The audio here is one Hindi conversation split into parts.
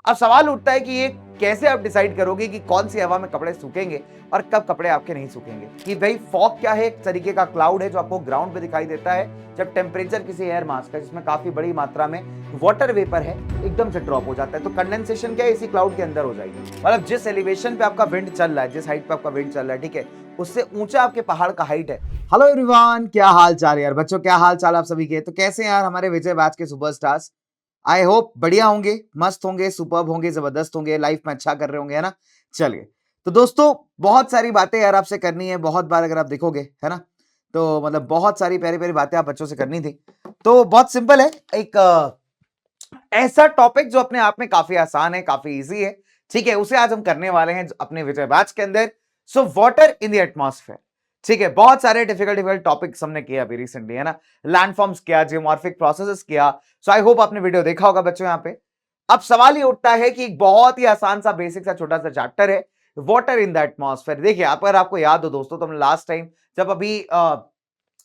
अब सवाल उठता है कि ये कैसे आप डिसाइड करोगे कि कौन सी हवा में कपड़े सूखेंगे और कब कपड़े आपके नहीं सूखेंगे। कि भाई फॉग क्या है, एक तरीके का क्लाउड है जो आपको ग्राउंड पे दिखाई देता है जब टेम्परेचर किसी एयर मास का जिसमें काफी बड़ी मात्रा में वाटर वेपर है एकदम से ड्रॉप हो जाता है। तो कंडेंसेशन क्या है, इसी क्लाउड के अंदर हो जाएगी। मतलब जिस एलिवेशन पे आपका विंड चल रहा है, जिस हाइट पे आपका विंड चल रहा है, ठीक है, उससे ऊंचा आपके पहाड़ का हाइट है। हेलो एवरीवन, क्या हाल चाल यार बच्चों, क्या हाल चाल आप सभी के। तो कैसे हैं यार हमारे विजय बैच के सुपरस्टार्स। आई होप बढ़िया होंगे, मस्त होंगे, सुपर्ब होंगे, जबरदस्त होंगे, लाइफ में अच्छा कर रहे होंगे, है ना। चलिए, तो दोस्तों बहुत सारी बातें यार आपसे करनी है, बहुत बार अगर आप देखोगे, है ना, तो मतलब बहुत सारी प्यारी प्यारी बातें आप बच्चों से करनी थी। तो बहुत सिंपल है, एक ऐसा टॉपिक जो अपने आप में काफी आसान है, काफी इजी है, ठीक है, उसे आज हम करने वाले हैं अपने विजय बैच के अंदर। So water in the atmosphere, ठीक है। बहुत सारे डिफिकल्ट डिफिकल्ट टॉपिक्स हमने किया अभी रिसेंटली, है ना। लैंडफॉर्म्स किया, जियोमॉर्फिक प्रोसेसेस किया। सो आई होप आपने वीडियो देखा होगा बच्चों। यहाँ पे अब सवाल ये उठता है कि एक बहुत ही आसान सा बेसिक सा छोटा सा चैप्टर है वाटर इन द एटमॉस्फेयर। देखिए, अगर आपको याद हो दोस्तों, तो हमने लास्ट टाइम जब अभी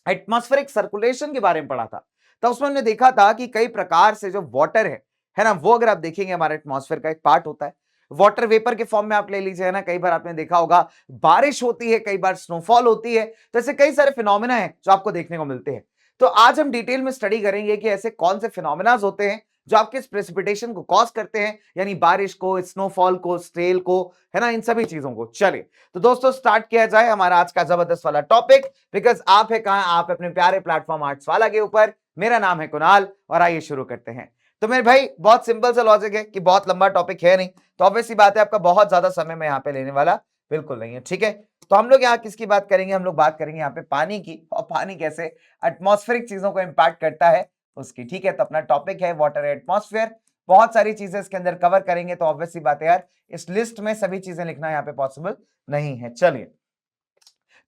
एटमॉस्फेरिक सर्कुलेशन के बारे में पढ़ा था, तो उसमें हमने देखा था कि कई प्रकार से जो वाटर है ना, वो अगर आप देखेंगे हमारे एटमॉस्फेयर का एक पार्ट होता है। वाटर वेपर के फॉर्म में आप ले लीजिए, है ना। कई बार आपने देखा होगा बारिश होती है, कई बार स्नोफॉल होती है, तो ऐसे कई सारे फिनोमेना है जो आपको देखने को मिलते हैं। तो आज हम डिटेल में स्टडी करेंगे कि ऐसे कौन से फिनोमेनाज होते हैं जो आपके प्रेसिपिटेशन को कॉज करते हैं, यानी बारिश को, स्नोफॉल को, स्ट्रेल को, है ना, इन सभी चीजों को। चलिए, तो दोस्तों स्टार्ट किया जाए हमारा आज का जबरदस्त वाला टॉपिक। बिकॉज आप है कहां, आप अपने प्यारे प्लेटफॉर्म आर्ट्स वाला के ऊपर। मेरा नाम है कुणाल और आइए शुरू करते हैं। तो मेरे भाई बहुत सिंपल सा लॉजिक है कि बहुत लंबा टॉपिक है नहीं, तो ऑब्वियस सी बात है आपका बहुत ज्यादा समय मैं यहाँ पे लेने वाला बिल्कुल नहीं है, ठीक है। तो हम लोग यहाँ किसकी बात करेंगे, हम लोग बात करेंगे यहाँ पे पानी की, और पानी कैसे एटमॉस्फेरिक चीजों को इंपैक्ट करता है उसकी, ठीक है। तो अपना टॉपिक है वाटर एटमॉस्फेयर। बहुत सारी चीजें इसके अंदर कवर करेंगे, तो ऑब्वियस सी बात है यार, इस लिस्ट में सभी चीजें लिखना यहाँ पे पॉसिबल नहीं है। चलिए,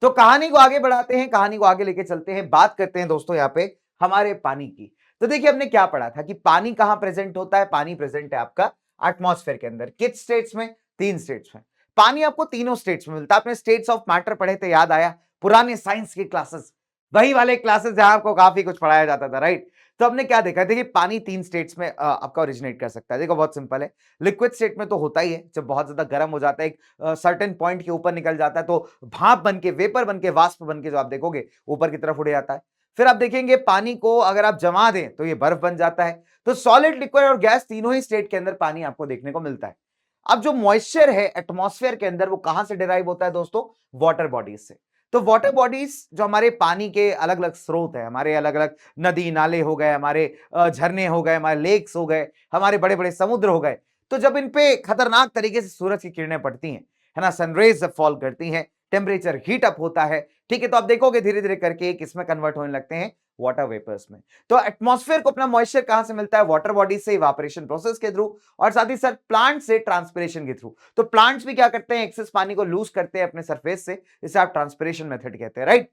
तो कहानी को आगे बढ़ाते हैं, कहानी को आगे लेके चलते हैं, बात करते हैं दोस्तों यहाँ पे हमारे पानी की। तो देखिए, हमने क्या पढ़ा था कि पानी कहां प्रेजेंट होता है। पानी प्रेजेंट है आपका एटमॉस्फेयर के अंदर। किस स्टेट्स में? 3 स्टेट्स में। पानी आपको तीनों स्टेट्स में मिलता है। आपने स्टेट्स ऑफ मैटर पढ़े थे, याद आया? पुराने साइंस की क्लासेस, वही वाले क्लासेस जहां आपको काफी कुछ पढ़ाया जाता था, राइट। तो हमने क्या देखा, देखिए पानी 3 स्टेट्स में आपका ओरिजिनेट कर सकता है। देखो बहुत सिंपल है। लिक्विड स्टेट में तो होता ही है, जब बहुत ज्यादा गर्म हो जाता है, एक सर्टेन पॉइंट के ऊपर निकल जाता है, तो भाप बन के, वेपर बन के, वाष्प बन के जो आप देखोगे ऊपर की तरफ उड़ जाता है। फिर आप देखेंगे पानी को अगर आप जमा दें तो ये बर्फ बन जाता है। तो सॉलिड, लिक्विड और गैस तीनों ही स्टेट के अंदर पानी आपको देखने को मिलता है। अब जो मॉइस्चर है एटमॉस्फेयर के अंदर, वो कहां से डिराइव होता है दोस्तों? वाटर बॉडीज से। तो वाटर बॉडीज जो हमारे पानी के अलग अलग स्रोत है, हमारे अलग अलग नदी नाले हो गए, हमारे झरने हो गए, हमारे लेक्स हो गए, हमारे बड़े बड़े समुद्र हो गए। तो जब इन पे खतरनाक तरीके से सूरज की किरणें पड़ती हैं, है ना, सनरेज जब फॉल करती हैं, टेम्परेचर हीट अप होता है, ठीक है, तो आप देखोगे धीरे धीरे करके किसमें कन्वर्ट होने लगते हैं? वाटर वेपर्स में। तो एटमॉस्फेयर को अपना मॉइस्चर कहां से मिलता है? वाटर बॉडी से, इवापोरेशन प्रोसेस के थ्रू, और साथ ही साथ प्लांट से ट्रांसपिरेशन के थ्रू। तो प्लांट्स भी क्या करते हैं? एक्सेस पानी को लूज करते हैं अपने सरफेस से, इसे आप ट्रांसपिरेशन मेथड कहते हैं, राइट।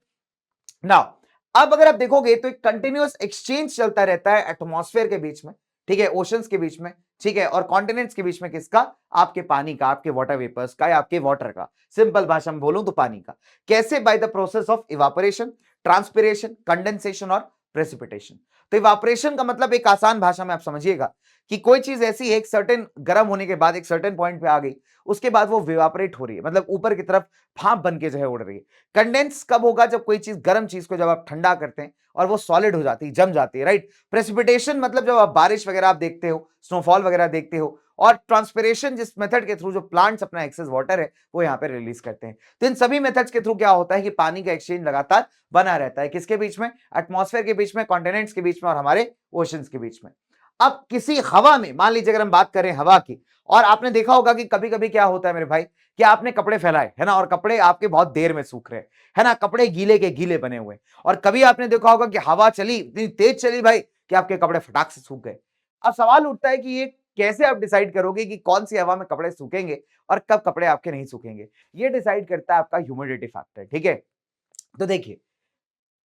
नाउ, अब अगर आप देखोगे तो एक कंटिन्यूअस एक्सचेंज चलता रहता है एटमॉस्फेयर के बीच में, ठीक है, ओशंस के बीच में, ठीक है, और कॉन्टिनेंट्स के बीच में। किसका? आपके पानी का, आपके वाटर वेपर्स का, या आपके वाटर का। सिंपल भाषा में बोलूं तो पानी का। कैसे? By the process of evaporation, transpiration, condensation और प्रेसिपिटेशन। तो इवापोरेशन का मतलब एक आसान भाषा में आप समझिएगा कि कोई चीज ऐसी है, एक सर्टेन गर्म होने के बाद एक सर्टेन पॉइंट पे आ गई, उसके बाद वो विवापरेट हो रही है, मतलब ऊपर की तरफ भाप बन के जो है उड़ रही है। कंडेंस कब होगा? जब कोई चीज, गर्म चीज को जब आप ठंडा करते हैं और वो सॉलिड हो जाती है, जम जाती है, राइट। प्रेसिपिटेशन मतलब जब आप बारिश वगैरह आप देखते हो, स्नोफॉल वगैरह देखते हो। और ट्रांसपिरेशन, जिस मेथड के थ्रू जो प्लांट्स अपना एक्सेस वाटर है वो यहाँ पे रिलीज करते हैं। तो इन सभी मेथड्स के थ्रू क्या होता है कि पानी का एक्सचेंज लगातार बना रहता है। किसके बीच में? एटमॉस्फेयर के बीच में, कॉन्टिनेंट्स के बीच में और हमारे ओशंस के बीच में। अब किसी हवा में, मान लीजिए अगर हम बात करें हवा की, और आपने देखा होगा कि कभी कभी क्या होता है मेरे भाई, कि आपने कपड़े फैलाए, है ना, और कपड़े आपके बहुत देर में सूख रहे हैं, है ना, कपड़े गीले के गीले बने हुए। और कभी आपने देखा होगा कि हवा चली, इतनी तेज चली भाई, कि आपके कपड़े फटाक से सूख गए। अब सवाल उठता है कि ये कैसे आप डिसाइड करोगे कि कौन सी हवा में कपड़े सूखेंगे और कब कपड़े आपके नहीं सूखेंगे? ये डिसाइड करता है आपका ह्यूमिडिटी फैक्टर, ठीक है। तो देखिए,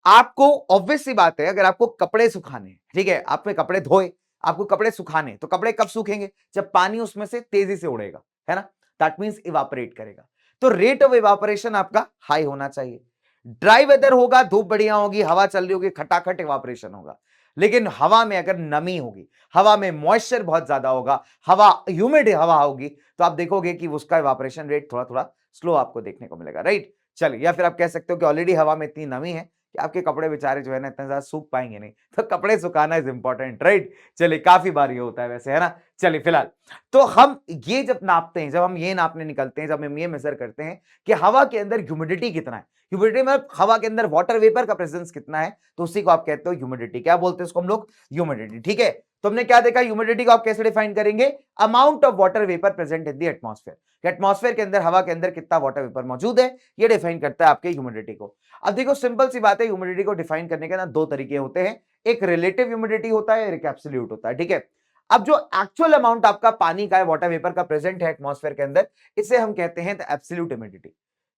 आपको ऑब्वियस सी बात है, अगर आपको कपड़े सुखाने, ठीक है, आपने कपड़े धोए, आपको कपड़े सुखाने, तो कपड़े कब सूखेंगे? जब पानी उसमें से तेजी से उड़ेगा, है ना, दैट मींस इवापोरेट करेगा। तो रेट ऑफ इवापोरेशन आपका हाई होना चाहिए। ड्राई वेदर होगा, धूप बढ़िया होगी, हवा चल रही होगी, खटाखट इवापोरेशन होगा। लेकिन हवा में अगर नमी होगी, हवा में मॉइस्चर बहुत ज्यादा होगा, हवा ह्यूमिड हवा होगी, तो आप देखोगे कि उसका इवापोरेशन रेट थोड़ा थोड़ा स्लो आपको देखने को मिलेगा, राइट। चलिए, या फिर आप कह सकते हो कि ऑलरेडी हवा में इतनी नमी है कि आपके कपड़े बेचारे जो है ना इतना ज्यादा सूख पाएंगे नहीं, तो कपड़े सुखाना इज इंपॉर्टेंट, राइट। चलिए, काफी बार ये होता है वैसे, है ना। चलिए, फिलहाल तो हम ये जब नापते हैं, जब हम ये नापने निकलते हैं, जब हम ये मेजर करते हैं कि हवा के अंदर ह्यूमिडिटी कितना है, ह्यूमिडिटी मतलब हवा के अंदर वाटर वेपर का प्रेजेंस कितना है, तो उसी को आप कहते हो ह्यूमिडिटी। क्या बोलते हैं उसको हम लोग? ह्यूमिडिटी, ठीक है। तो हमने क्या देखा, ह्यूमिडिटी को आप कैसे डिफाइन करेंगे? Amount of water vapour present in the atmosphere. Atmosphere के अंदर, हवा के अंदर कितना वाटर वेपर मौजूद है, ये डिफाइन करता है आपके ह्यूमिडिटी को। अब देखो, सिंपल सी बात है, ह्यूमिडिटी को डिफाइन करने के ना दो तरीके होते हैं, एक रिलेटिव ह्यूमिडिटी होता है, एक एब्सोल्यूट होता है, ठीक है। अब जो एक्चुअल अमाउंट आपका पानी का है, वाटर वेपर का प्रेजेंट है एटमॉस्फेयर के अंदर, इसे हम कहते हैं द एब्सोल्यूट ह्यूमिडिटी।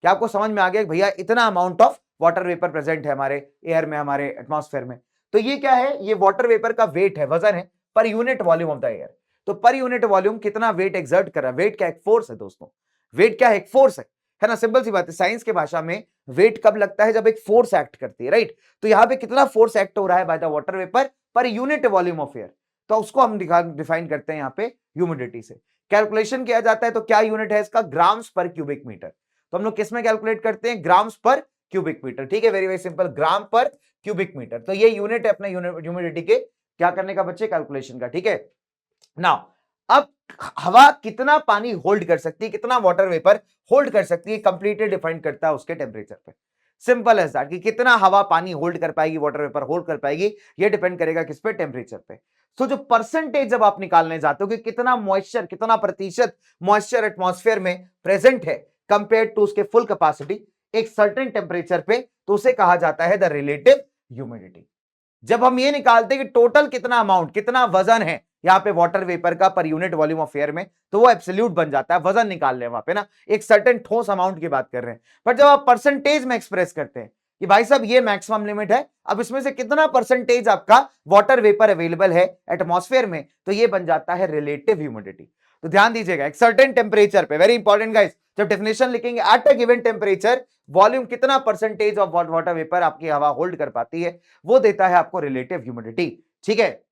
क्या आपको समझ में आ गया भैया, इतना amount of water vapour present है हमारे एयर में, हमारे एटमॉस्फेयर में। तो ये क्या है? ये वाटर वेपर का वेट है, वजन है per unit volume of the air. तो पर यूनिट वॉल्यूम कितना वेट एक्सर्ट कर रहा है। वेट क्या? एक फोर्स है दोस्तों। वेट क्या है? एक फोर्स है ना। सिंपल सी बात है, साइंस के भाषा में वेट कब लगता है? जब एक फोर्स एक्ट करती है, राइट। तो यहां पे कितना फोर्स एक्ट हो रहा है by the water vapour per unit volume of air, तो उसको हम डिफाइन करते हैं यहाँ पे ह्यूमिडिटी से। कैलकुलेशन किया जाता है तो क्या यूनिट है इसका? ग्राम्स पर क्यूबिक मीटर। तो हम लोग किस में कैलकुलेट करते हैं? ग्राम्स पर क्यूबिक मीटर, ठीक है। वेरी वेरी सिंपल, ग्राम पर क्यूबिक मीटर। तो ये यूनिट है अपने ह्यूमिडिटी के क्या करने का बच्चे? कैलकुलेशन का, ठीक है। नाउ, अब हवा कितना पानी होल्ड कर सकती है, कितना वाटर वेपर होल्ड कर सकती है, कंप्लीटली डिफाइन करता है उसके टेम्परेचर पे। सिंपल एज दैट, कि कितना हवा पानी होल्ड कर पाएगी, वाटर वेपर होल्ड कर पाएगी, ये डिपेंड करेगा किस पे? टेम्परेचर पे। तो जो परसेंटेज जब आप निकालने जाते हो कि कितना मॉइस्चर, कितना प्रतिशत मॉइस्चर एटमॉस्फेयर में प्रेजेंट है कंपेयर टू उसके फुल कैपेसिटी एक सर्टेन टेम्परेचर पे, तो उसे कहा जाता है द रिलेटिव ह्यूमिडिटी। जब हम ये निकालते हैं कि टोटल कितना अमाउंट, कितना वजन है यहां पे वाटर वेपर का per unit volume of air में, तो वो एब्सोल्यूट बन जाता है। वजन निकाल रहे हैं वहां पे ना, एक सर्टेन ठोस अमाउंट की बात कर रहे हैं। पर जब आप परसेंटेज में एक्सप्रेस करते हैं कि भाई साहब ये मैक्सिमम लिमिट है, अब इसमें से कितना परसेंटेज आपका वाटर वेपर अवेलेबल है एटमॉस्फेयर में, तो ये बन जाता है रिलेटिव ह्यूमिडिटी। तो ध्यान दीजिएगा, एक सर्टेन टेम्परेचर पे, वेरी इंपॉर्टेंट गाइस, जब डेफिनेशन लिखेंगे eight a given temperature volume कितना परसेंटेज ऑफ वाटर वेपर आपकी हवा होल्ड कर पाती है, वो देता है आपको रिलेटिव ह्यूमिडिटी, ठीक है।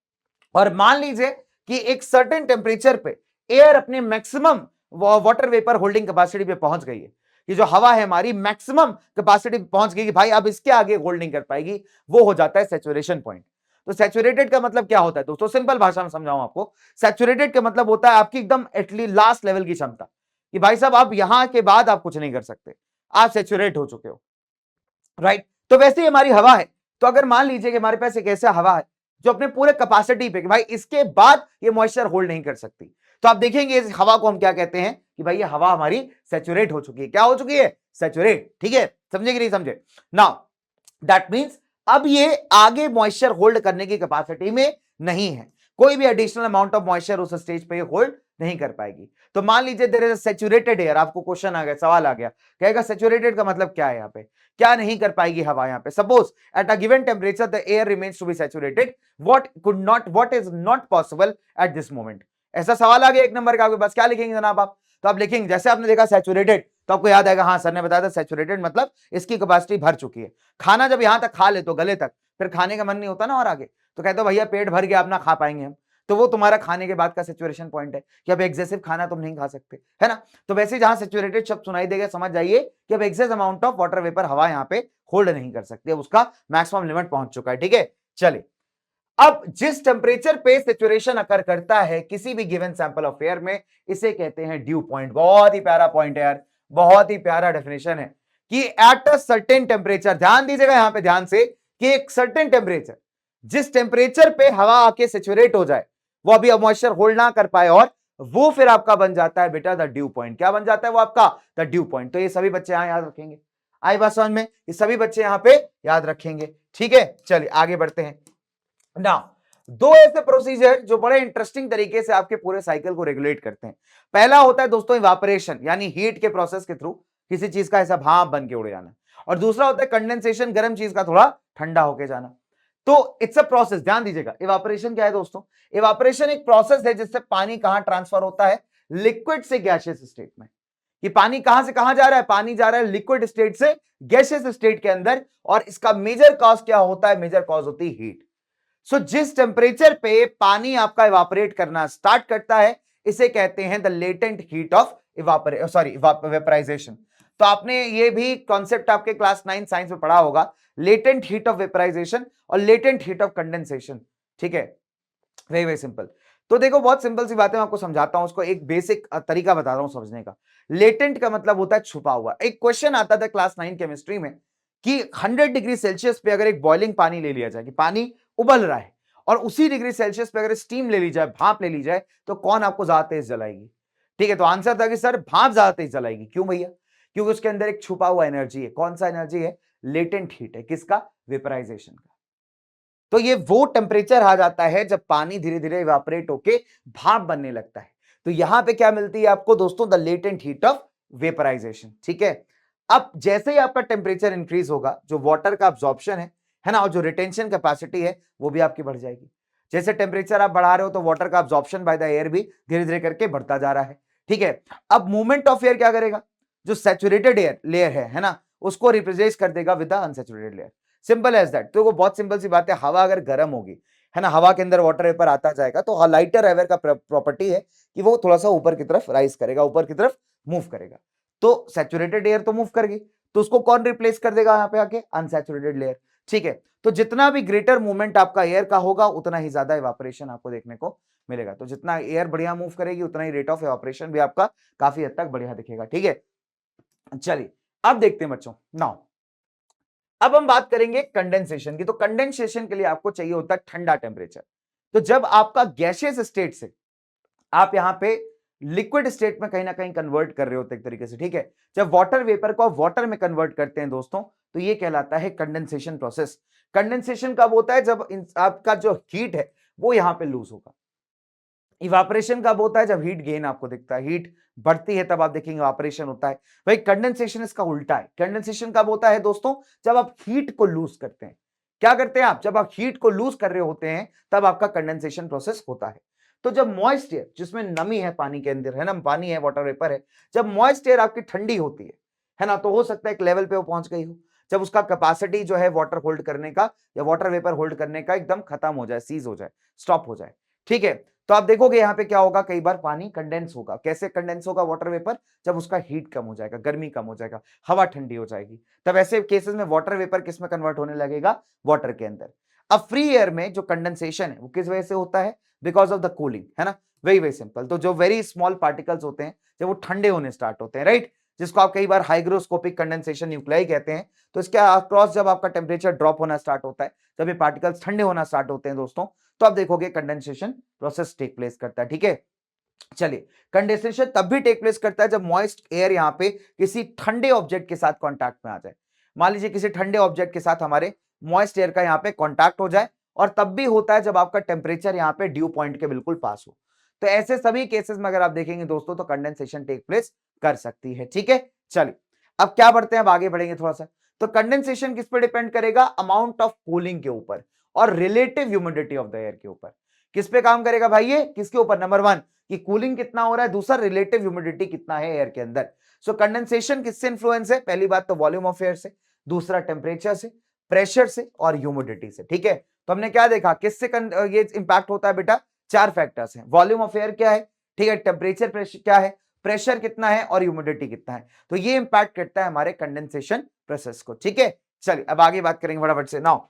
और मान लीजिए कि एक सर्टेन टेम्परेचर पे एयर अपने maximum water vapour holding capacity पे पहुंच गई है, कि जो हवा है हमारी मैक्सिमम कैपेसिटी पे पहुंच गई कि भाई अब इसके आगे होल्ड नहीं कर पाएगी, वो हो जाता है सैचुरेशन पॉइंट। तो सैचुरेटेड का मतलब क्या होता है दोस्तों? सिंपल भाषा में समझाऊं आपको, सैचुरेटेड का मतलब होता है आपकी एकदम एटलीस्ट लास्ट लेवल की क्षमता, कि भाई साहब आप यहां के बाद आप कुछ नहीं कर सकते, आप सैचुरेट हो चुके हो, राइट। तो वैसे ही हमारी हवा है। तो अगर मान लीजिए कि हमारे पास एक ऐसा हवा है जो अपने पूरे कैपेसिटी पे कि भाई इसके बाद ये मॉइस्चर होल्ड नहीं कर सकती, तो आप देखेंगे इस हवा को हम क्या कहते हैं कि भाई ये हवा हमारी सैचुरेट हो चुकी है। क्या हो चुकी है? सैचुरेट, ठीक है। समझे कि नहीं समझे? नाउ दैट मींस अब ये आगे मॉइस्चर होल्ड करने की कैपेसिटी में नहीं है, कोई भी एडिशनल अमाउंट ऑफ मॉइस्चर उस स्टेज पे होल्ड नहीं कर पाएगी। तो मान लीजिए there is a saturated air, आपको क्वेश्चन आ गया, सवाल आ गया, कहेगा सैचुरेटेड का मतलब क्या है? यहाँ पे क्या नहीं कर पाएगी हवा? यहाँ पे suppose at a given temperature the air remains to be saturated, what is not possible at this moment. ऐसा सवाल आ गया एक नंबर का, आपके पास क्या लिखेंगे जनाब आप? तो आप लिखेंगे, जैसे आपने देखा सैचुरेटेड, तो आपको याद आएगा हाँ सर ने बताया था सैचुरेटेड मतलब इसकी कैपेसिटी भर चुकी है। खाना जब यहां तक खा ले तो गले तक, फिर खाने का मन नहीं होता ना और आगे, तो कहते हो भैया पेट भर गया अपना खा पाएंगे हम, तो वो तुम्हारा खाने के बाद का सैचुरेशन पॉइंट है कि अब एक्सेसिव खाना तुम नहीं खा सकते, है ना। तो वैसे जहां सैचुरेटेड शब्द सुनाई देगा समझ जाइए कि अब excess amount of water vapour हवा यहाँ पे होल्ड नहीं कर सकती, अब उसका मैक्सिमम लिमिट पहुंच चुका है, ठीक है। चलिए, अब जिस टेम्परेचर पे सेचुरेशन अकर करता है किसी भी गिवन सैंपल ऑफ एयर में, इसे कहते हैं ड्यू पॉइंट। बहुत ही प्यारा पॉइंट है यार, बहुत ही प्यारा डेफिनेशन है कि एट अ सर्टेन टेम्परेचर, ध्यान दीजिएगा यहां पे ध्यान से, कि एक सर्टेन टेम्परेचर, जिस टेम्परेचर पे हवा आके सेचुरेट हो जाए, वो अभी मॉइस्चर होल्ड ना कर पाए, और वो फिर आपका बन जाता है बेटा द ड्यू पॉइंट। क्या बन जाता है वो आपका? The due point. तो ये सभी बच्चे यहां याद रखेंगे, आई बात समझ में? ये सभी बच्चे यहां पे याद रखेंगे, ठीक है। चलिए आगे बढ़ते हैं। नाउ दो ऐसे प्रोसीजर जो बड़े इंटरेस्टिंग तरीके से आपके पूरे साइकिल को रेगुलेट करते हैं। पहला होता है दोस्तों इवापोरेशन, यानी हीट के प्रोसेस के थ्रू किसी चीज का ऐसा भाप बन के उड़ जाना, और दूसरा होता है कंडेंसेशन, गर्म चीज का थोड़ा ठंडा होके जाना। तो इट्स अ प्रोसेस, ध्यान दीजिएगा। इवापोरेशन क्या है दोस्तों? इवापोरेशन एक प्रोसेस है जिससे पानी कहां ट्रांसफर होता है? लिक्विड से गैसियस स्टेट में। कि पानी कहां से कहां जा रहा है? पानी जा रहा है लिक्विड स्टेट से गैसियस स्टेट के अंदर, और इसका मेजर कॉज क्या होता है? मेजर कॉज होती है हीट। सो जिस टेम्परेचर पे पानी आपका इवापोरेट करना स्टार्ट करता है इसे कहते हैं the latent heat of vaporisation. तो आपने ये भी कॉन्सेप्ट आपके क्लास 9 साइंस में पढ़ा होगा, लेटेंट हीट ऑफ वेपराइजेशन और लेटेंट हीट ऑफ कंडेंसेशन। ठीक है, वेरी वेरी सिंपल। तो देखो बहुत सिंपल सी बात है, मैं आपको समझाता हूं, उसको एक बेसिक तरीका बता रहा हूं समझने का। लेटेंट का मतलब होता है छुपा हुआ। एक क्वेश्चन आता था क्लास 9 केमिस्ट्री में कि 100 डिग्री सेल्सियस पे अगर एक बॉइलिंग पानी ले लिया जाए, कि पानी उबल रहा है, और उसी डिग्री सेल्सियस पे अगर स्टीम ले ली जाए, भाप ले ली जाए, तो कौन आपको ज्यादा तेज जलाएगी? ठीक है, तो आंसर था कि सर भाप ज्यादा तेज जलाएगी। क्यों भैया? क्योंकि उसके अंदर एक छुपा हुआ एनर्जी है। कौन सा एनर्जी है? लेटेंट हीट है। किसका? वेपराइजेशन का। तो ये वो टेम्परेचर आ जाता है जब पानी धीरे धीरे इवापोरेट होके भाप बनने लगता है। तो यहां पे क्या मिलती है आपको दोस्तों? The latent heat of vaporisation. ठीक है, अब जैसे ही आपका टेम्परेचर इंक्रीज होगा, जो वाटर का अब्जॉर्प्शन है ना, और जो रिटेंशन कैपेसिटी है वो भी आपकी बढ़ जाएगी। जैसे टेम्परेचर आप बढ़ा रहे हो तो वाटर का अब्जॉर्प्शन बाय द एयर भी धीरे धीरे करके बढ़ता जा रहा है। ठीक है, अब मूवमेंट ऑफ एयर क्या करेगा? जो सैचुरेटेड एयर लेयर है ना, उसको रिप्रेजेंट कर देगा with the unsaturated layer. Simple as that. तो वो बहुत सिंपल सी बात है, हवा अगर गर्म होगी, है ना, हवा के अंदर वाटर वेपर आता जाएगा, तो लाइटर एयर का प्रॉपर्टी है कि वो थोड़ा सा ऊपर की तरफ राइज करेगा, ऊपर की तरफ मूव करेगा। तो सैचुरेटेड एयर तो मूव करेगी, तो उसको कौन रिप्लेस कर देगा यहाँ पे आके? Unsaturated layer. ठीक है, तो जितना भी ग्रेटर मूवमेंट आपका एयर का होगा उतना ही ज्यादा इवापोरेशन आपको देखने को मिलेगा। तो जितना एयर बढ़िया मूव करेगी उतना ही रेट ऑफ इवापोरेशन भी आपका काफी हद तक बढ़िया दिखेगा। ठीक है, चलिए अब देखते हैं बच्चों। नाउ अब हम बात करेंगे कंडेंसेशन की। तो कंडेंसेशन के लिए आपको चाहिए होता है ठंडा टेम्परेचर। तो जब आपका गैसियस स्टेट से आप यहां पे लिक्विड स्टेट में कहीं ना कहीं कन्वर्ट कर रहे होते एक तरीके से, ठीक है, जब वाटर वेपर को आप वाटर में कन्वर्ट करते हैं दोस्तों, तो ये कहलाता है कंडेंसेशन प्रोसेस। कंडेंसेशन कब होता है? जब आपका जो हीट है वो यहां पे लूज होगा। इवापोरेशन कब होता है? जब हीट गेन आपको दिखता है, हीट बढ़ती है तब आप देखेंगे इवापोरेशन होता है। भाई कंडेंसेशन इसका उल्टा है। कंडेंसेशन कब होता है दोस्तों? जब आप हीट को लूज करते हैं। क्या करते हैं आप? जब आप हीट को लूज कर रहे होते हैं तब आपका कंडेंसेशन प्रोसेस होता है। तो जब मॉइस्ट एयर, जिसमें नमी है पानी के अंदर, है ना, पानी है, वाटर वेपर है, जब मॉइस्ट एयर आपकी ठंडी होती है ना, तो हो सकता है एक लेवल पे वो पहुंच गई हो, जब उसका कैपेसिटी जो है वाटर होल्ड करने का या वाटर वेपर होल्ड करने का एकदम खत्म हो जाए, सीज हो जाए, स्टॉप हो जाए। ठीक है, तो आप देखोगे यहां पे क्या होगा, कई बार पानी कंडेंस होगा। कैसे कंडेंस होगा वाटर वेपर? जब उसका हीट कम हो जाएगा, गर्मी कम हो जाएगा, हवा ठंडी हो जाएगी, तब ऐसे केसेस में वाटर वेपर किस में कन्वर्ट होने लगेगा? वाटर के अंदर। अब फ्री एयर में जो कंडेंसेशन है वो किस वजह से होता है? बिकॉज ऑफ द कूलिंग, है ना, वेरी वेरी सिंपल। तो जो वेरी स्मॉल पार्टिकल्स होते हैं जब वो ठंडे होने स्टार्ट होते हैं, राइट, जिसको आप कई बार हाइग्रोस्कोपिक कंडेंसेशन न्यूक्लियाई कहते हैं, तो इसके अक्रॉस जब आपका टेम्परेचर ड्रॉप होना स्टार्ट होता है, जब ये पार्टिकल्स ठंडे होना स्टार्ट होते हैं दोस्तों, तो आप देखोगे कंडेंसेशन प्रोसेस टेक प्लेस करता है। ठीक है, चलिए, कंडेंसेशन तब भी टेक प्लेस करता है जब मॉइस्ट एयर यहां पे किसी ठंडे ऑब्जेक्ट के साथ कांटेक्ट में आ जाए। मान लीजिए किसी ठंडे ऑब्जेक्ट के साथ हमारे मॉइस्ट एयर का यहां पे कांटेक्ट हो जाए, और तब भी होता है जब आपका टेम्परेचर यहां पे ड्यू पॉइंट के बिल्कुल पास हो। तो ऐसे सभी केसेस में अगर आप देखेंगे दोस्तों तो कंडेंसेशन टेक प्लेस कर सकती है। ठीक है, चलिए अब क्या बढ़ते हैं, अब आगे बढ़ेंगे थोड़ा सा। तो कंडेंसेशन किस पे डिपेंड करेगा? अमाउंट ऑफ कूलिंग के ऊपर और relative humidity of the air के ऊपर। किस पे काम करेगा भाई? ये किसके ऊपर? नंबर वन, कि कूलिंग कितना हो रहा है, दूसरा रिलेटिव ह्यूमिडिटी कितना है एयर के अंदर। सो कंडेंसेशन किससे इंफ्लुएंस है? पहली बात तो वॉल्यूम ऑफ एयर से, दूसरा टेम्परेचर से, प्रेशर से और ह्यूमिडिटी से। ठीक है, तो हमने क्या देखा, किससे ये इंपैक्ट होता है बेटा? चार फैक्टर्स हैं। वॉल्यूम ऑफ एयर क्या है, ठीक है, टेम्परेचर प्रेशर क्या है, प्रेशर कितना है और ह्यूमिडिटी कितना है। तो ये इंपैक्ट करता है हमारे कंडेंसेशन प्रोसेस को। ठीक है, चलिए अब आगे बात करेंगे फटाफट से। नाउ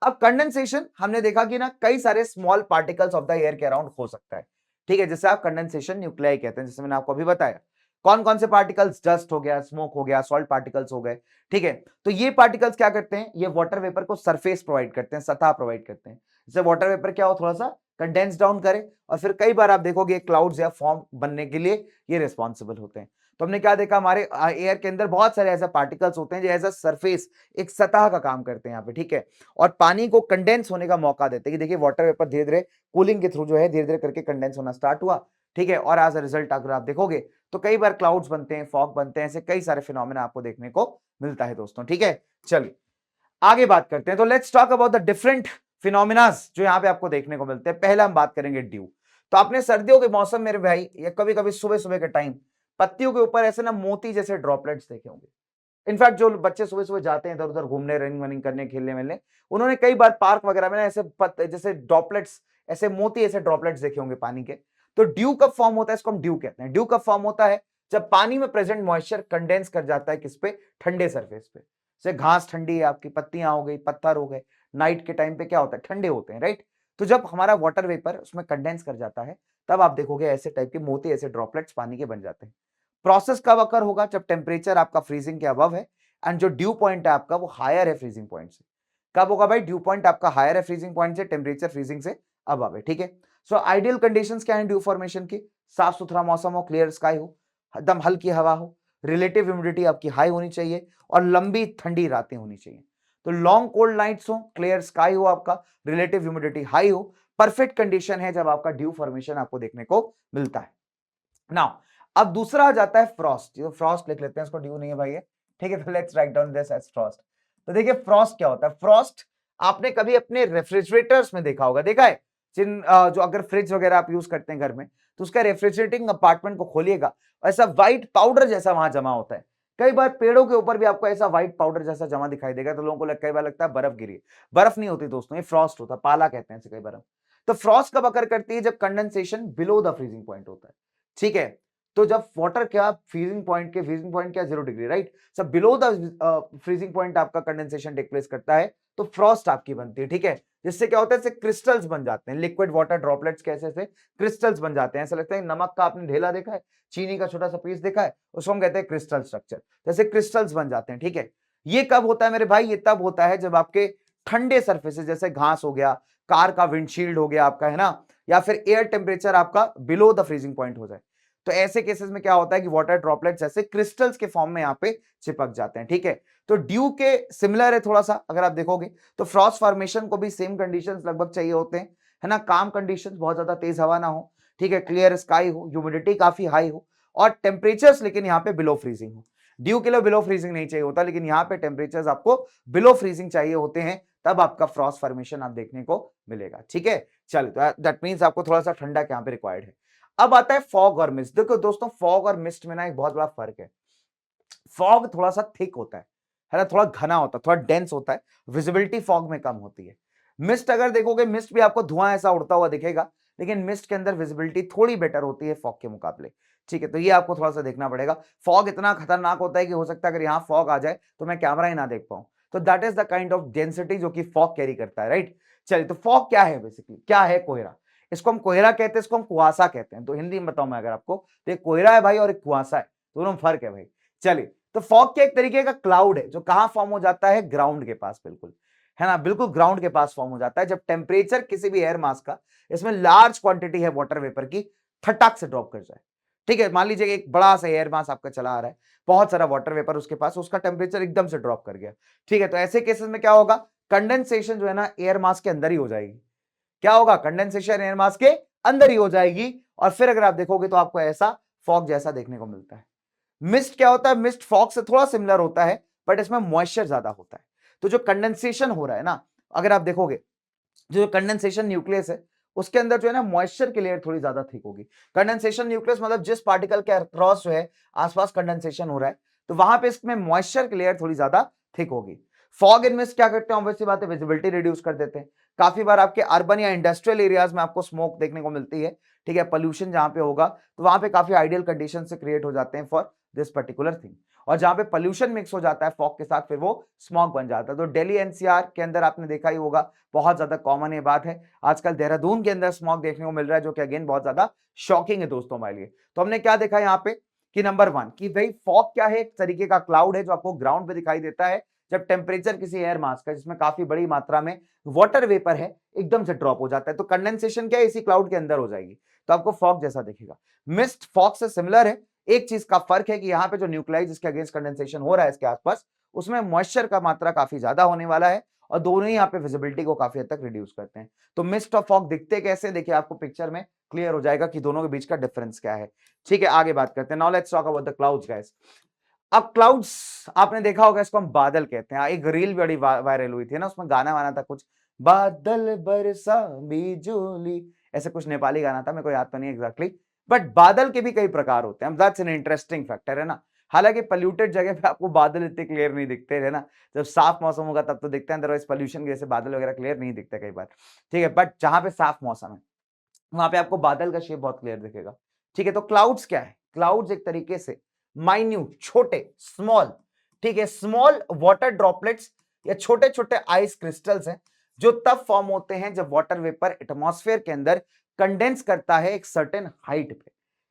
अब कंडेंसेशन हमने देखा कि ना कई सारे small particles of the air के अराउंड हो सकता है। ठीक है, जैसे आप कंडेंसेशन न्यूक्लियाई कहते हैं, जैसे मैंने आपको अभी बताया। कौन कौन से पार्टिकल्स? डस्ट हो गया, स्मोक हो गया, सॉल्ट पार्टिकल्स हो गए। ठीक है, तो ये पार्टिकल्स क्या करते हैं? ये वाटर वेपर को सरफेस प्रोवाइड करते हैं, सतह प्रोवाइड करते हैं। जैसे वाटर वेपर क्या हो, थोड़ा सा कंडेंस डाउन करे, और फिर कई बार आप देखोगे क्लाउड्स या फॉर्म बनने के लिए ये रिस्पॉन्सिबल होते हैं। तो हमने क्या देखा, हमारे एयर के अंदर बहुत सारे ऐसे पार्टिकल्स होते हैं जो एज अ सरफेस, एक सतह का काम करते हैं यहाँ पे। ठीक है, और पानी को कंडेंस होने का मौका देते हैं कि देखिए वाटर वेपर धीरे धीरे कूलिंग के थ्रू जो है धीरे धीरे करके कंडेंस होना स्टार्ट हुआ। ठीक है, और एज अ रिजल्ट अगर आप देखोगे तो कई बार क्लाउड्स बनते हैं, फॉग बनते हैं, ऐसे कई सारे फिनोमेना आपको देखने को मिलता है दोस्तों। ठीक है, चलिए आगे बात करते हैं। तो let's talk about the different phenomenas जो यहाँ पे आपको देखने को मिलते हैं। पहला हम बात करेंगे ड्यू। तो आपने सर्दियों के मौसम मेरे भाई, या कभी कभी सुबह सुबह के टाइम पत्तियों के ऊपर ऐसे ना मोती जैसे ड्रॉपलेट्स देखे होंगे। इनफैक्ट जो बच्चे सुबह सुबह जाते हैं इधर उधर घूमने, रनिंग वनिंग करने, खेलने मिलने, उन्होंने कई बार पार्क वगैरह में ना ऐसे जैसे ड्रॉपलेट्स, ऐसे मोती ऐसे ड्रॉपलेट्स देखे होंगे पानी के। तो ड्यू कब फॉर्म होता है, इसको हम ड्यू कहते हैं। ड्यू कब फॉर्म होता है, जब पानी में प्रेजेंट मॉइस्चर कंडेंस कर जाता है किस पे, ठंडे सरफेस पे। जैसे घास ठंडी है आपकी, पत्तियां हो गई, पत्थर हो गए, नाइट के टाइम पे क्या होता है, ठंडे होते हैं, राइट। तो जब हमारा वाटर वेपर उसमें कंडेंस कर जाता है, तब आप देखोगे ऐसे टाइप के मोती, ऐसे ड्रॉपलेट्स पानी के बन जाते हैं। प्रोसेस कब अकर होगा, जब टेम्परेचर आपका फ्रीजिंग के अबव है एंड जो ड्यू पॉइंट है आपका वो हायर है फ्रीजिंग पॉइंट से। कब होगा भाई, ड्यू पॉइंट आपका हायर है फ्रीजिंग पॉइंट से, टेम्परेचर फ्रीजिंग से अबव है, ठीक है। सो आइडियल कंडीशंस क्या है ड्यू फॉर्मेशन की, साफ सुथरा मौसम हो, क्लियर स्काई हो, एकदम हल्की हवा हो, रिलेटिव ह्यूमिडिटी आपकी हाई होनी चाहिए और लंबी ठंडी रातें होनी चाहिए। तो लॉन्ग कोल्ड नाइट्स हो, क्लियर स्काई हो, आपका रिलेटिव ह्यूमिडिटी हाई हो, परफेक्ट कंडीशन है जब आपका ड्यू फॉर्मेशन आपको देखने को मिलता है। नाउ अब दूसरा आ जाता है फ्रॉस्ट। जो फ्रॉस्ट लिख लेते हैं, इसको ड्यू नहीं है भाई ये, ठीक है। तो let's write down this as frost. तो देखिए फ्रॉस्ट क्या होता है। फ्रॉस्ट आपने कभी अपने रेफ्रिजरेटर्स में देखा होगा, देखा है जो अगर फ्रिज वगैरह आप यूज करते हैं घर में, तो उसका रेफ्रिजरेटिंग कंपार्टमेंट को खोलिएगा, ऐसा व्हाइट पाउडर जैसा वहां जमा होता है। कई बार पेड़ों के ऊपर भी आपको ऐसा व्हाइट पाउडर जैसा जमा दिखाई देगा, तो लोगों को कई बार लगता है बर्फ गिरी है। बर्फ नहीं होती दोस्तों, ये फ्रॉस्ट होता है, पाला कहते हैं इसे कई बार हम। तो फ्रॉस्ट कब अकर करती है, जब condensation below the freezing point होता है, ठीक है। तो जब वाटर क्या फ्रीजिंग पॉइंट क्या 0 डिग्री, राइट। सब बिलो द फ्रीजिंग पॉइंट आपका कंडेंसेशन टेक प्लेस करता है, तो फ्रॉस्ट आपकी बनती है, ठीक है। जिससे क्या होता है, क्रिस्टल्स बन जाते हैं, लिक्विड वाटर ड्रॉपलेट्स कैसे से क्रिस्टल्स बन जाते हैं। ऐसा लगता है नमक का आपने ढेला देखा है, चीनी का छोटा सा पीस देखा है, उसको हम कहते हैं क्रिस्टल स्ट्रक्चर, जैसे क्रिस्टल्स बन जाते हैं, ठीक है। ये कब होता है मेरे भाई, ये तब होता है जब आपके ठंडे सर्फेसेस जैसे घास हो गया, कार का विंडशील्ड हो गया आपका, है ना, या फिर एयर टेम्परेचर आपका बिलो द फ्रीजिंग पॉइंट हो जाए। तो ऐसे केसेस में क्या होता है कि वाटर ड्रॉपलेट्स ऐसे क्रिस्टल्स के फॉर्म में यहाँ पे चिपक जाते हैं, ठीक है। तो ड्यू के सिमिलर है थोड़ा सा, अगर आप देखोगे तो फ्रॉस्ट फॉर्मेशन को भी सेम कंडीशंस लगभग चाहिए होते हैं, है ना। काम कंडीशंस, बहुत ज्यादा तेज हवा ना हो, ठीक है, क्लियर स्काई हो, ह्यूमिडिटी काफी हाई हो, और टेम्परेचर्स लेकिन यहाँ पे बिलो फ्रीजिंग हो। ड्यू के लिए बिलो फ्रीजिंग नहीं चाहिए होता, लेकिन यहाँ पे टेम्परेचर्स आपको बिलो फ्रीजिंग चाहिए होते हैं, तब आपका फ्रॉस्ट फॉर्मेशन आप देखने को मिलेगा, ठीक है। चलिए, तो दैट मींस आपको थोड़ा सा ठंडा यहाँ पे रिक्वायर्ड है। अब आता है फॉग और मिस्ट। देखो दोस्तों, फॉग और मिस्ट में ना एक बहुत बड़ा फर्क है। फॉग थोड़ा सा थिक होता है ना, थोड़ा घना होता है, थोड़ा डेंस होता है, विजिबिलिटी फॉग में कम होती है। मिस्ट अगर देखोगे, मिस्ट भी आपको धुआं ऐसा उड़ता हुआ दिखेगा, लेकिन मिस्ट के अंदर विजिबिलिटी थोड़ी बेटर होती है फॉग के मुकाबले, ठीक है। तो ये आपको थोड़ा सा देखना पड़ेगा। फॉग इतना खतरनाक होता है कि हो सकता है अगर यहां फॉग आ जाए तो मैं कैमरा ही ना देख पाऊं। तो that is the kind of density जो कि फॉग कैरी करता है, राइट। चलिए, तो फॉग क्या है, बेसिकली क्या है कोहरा। इसको हम कोहरा कहते हैं, इसको हम कुआसा कहते हैं। तो हिंदी में बताऊं मैं अगर आपको, तो एक कोहरा है भाई और एक कुआसा है, दोनों में फर्क है भाई। चलिए, तो फॉग क्या एक तरीके का क्लाउड है जो कहां फॉर्म हो जाता है, ग्राउंड के पास, बिल्कुल, है ना, बिल्कुल ग्राउंड के पास फॉर्म हो जाता है, जब टेम्परेचर किसी भी एयर मास का, इसमें लार्ज क्वांटिटी है वाटर वेपर की, फटाक से ड्रॉप कर जाए, ठीक है। मान लीजिए एक बड़ा सा एयर मास आपका चला आ रहा है, बहुत सारा वाटर वेपर उसके पास, उसका टेम्परेचर एकदम से ड्रॉप कर गया, ठीक है। तो ऐसे केसेस में क्या होगा, कंडेंसेशन जो है ना एयर मास के अंदर ही हो जाएगी। क्या होगा, कंडेंसेशन एयर मास के अंदर ही हो जाएगी, और फिर अगर आप देखोगे तो आपको ऐसा फॉग जैसा देखने को मिलता है। मिस्ट क्या होता है, मिस्ट फॉग से थोड़ा सिमिलर होता है, बट इसमें मॉइस्चर ज्यादा होता है। तो जो कंडेंसेशन हो रहा है ना, अगर आप देखोगे, जो कंडेंसेशन न्यूक्लियस है उसके अंदर जो है ना मॉइस्चर की लेयर थोड़ी ज्यादा थिक होगी। कंडेंसेशन न्यूक्लियस मतलब जिस पार्टिकल के अक्रॉस जो है आसपास कंडेंसेशन हो रहा है, तो वहां पे इसमें मॉइस्चर की लेयर थोड़ी ज्यादा थिक होगी। फॉग एंड मिस्ट क्या करते हैं, ऑब्वियसली बात है, विजिबिलिटी रिड्यूस कर देते हैं। काफी बार आपके अर्बन या इंडस्ट्रियल एरियाज में आपको स्मोक देखने को मिलती है, ठीक है, पॉल्यूशन जहां पे होगा, तो वहां पे काफी आइडियल कंडीशन से क्रिएट हो जाते हैं फॉर दिस पर्टिकुलर थिंग। और जहां पे पॉल्यूशन मिक्स हो जाता है फॉग के साथ, फिर वो स्मॉग बन जाता है। तो दिल्ली एनसीआर के अंदर आपने देखा ही होगा, बहुत ज्यादा कॉमन ये बात है। आजकल देहरादून के अंदर स्मॉग देखने को मिल रहा है, जो कि अगेन बहुत ज्यादा शॉकिंग है दोस्तों हमारे लिए। तो हमने क्या देखा यहाँ पे कि नंबर 1 कि भाई फॉग क्या है, एक तरीके का क्लाउड है जो आपको ग्राउंड पे दिखाई देता है जब टेम्परेचर किसी एयर मास का, जिसमें काफी बड़ी मात्रा में वाटर वेपर है, एकदम से ड्रॉप हो जाता है। तो कंडेंसेशन क्या है, इसी क्लाउड के अंदर हो जाएगी, तो आपको फॉग जैसा दिखेगा। मिस्ट फॉग से सिमिलर है, एक चीज का फर्क है कि यहाँ पे जो न्यूक्लियाई जिसके अगेंस्ट कंडेंसेशन हो रहा है इसके आसपास, उसमें मॉइस्चर का मात्रा काफी ज्यादा होने वाला है, और दोनों ही यहाँ पे विजिबिलिटी को काफी हद तक रिड्यूस करते हैं। तो मिस्ट और फॉग दिखते कैसे, देखिए आपको पिक्चर में क्लियर हो जाएगा कि दोनों के बीच का डिफरेंस क्या है, ठीक है। आगे बात करते हैं, now let's talk about the clouds guys. अब क्लाउड्स आपने देखा होगा, इसको हम बादल कहते हैं। एक रील बड़ी वायरल हुई थी ना, उसमें गाना वाना था कुछ, बादल बरसा बिजुली, ऐसे कुछ नेपाली गाना था, मेरे को याद तो नहीं एग्जैक्टली, बट बादल के भी कई प्रकार होते हैं, दैट्स एन इंटरेस्टिंग फैक्टर, है ना। हालांकि पॉल्यूटेड जगह पे आपको बादल इतने क्लियर नहीं दिखते है ना, जब साफ मौसम होगा तब तो दिखते हैं, अदरवाइज पॉल्यूशन की वजह से बादल वगैरह क्लियर नहीं दिखते कई बार, ठीक है। बट जहां पे साफ मौसम है वहां पे आपको बादल का शेप बहुत क्लियर दिखेगा, ठीक है। तो क्लाउड्स क्या है? क्लाउड्स एक तरीके से माइन्यूट, छोटे, स्मॉल, ठीक है, स्मॉल वाटर ड्रॉपलेट्स या छोटे छोटे आइस क्रिस्टल्स हैं जो तब फॉर्म होते हैं जब वाटर वेपर एटमॉस्फेयर के अंदर कंडेंस करता है एक सर्टेन हाइट पे,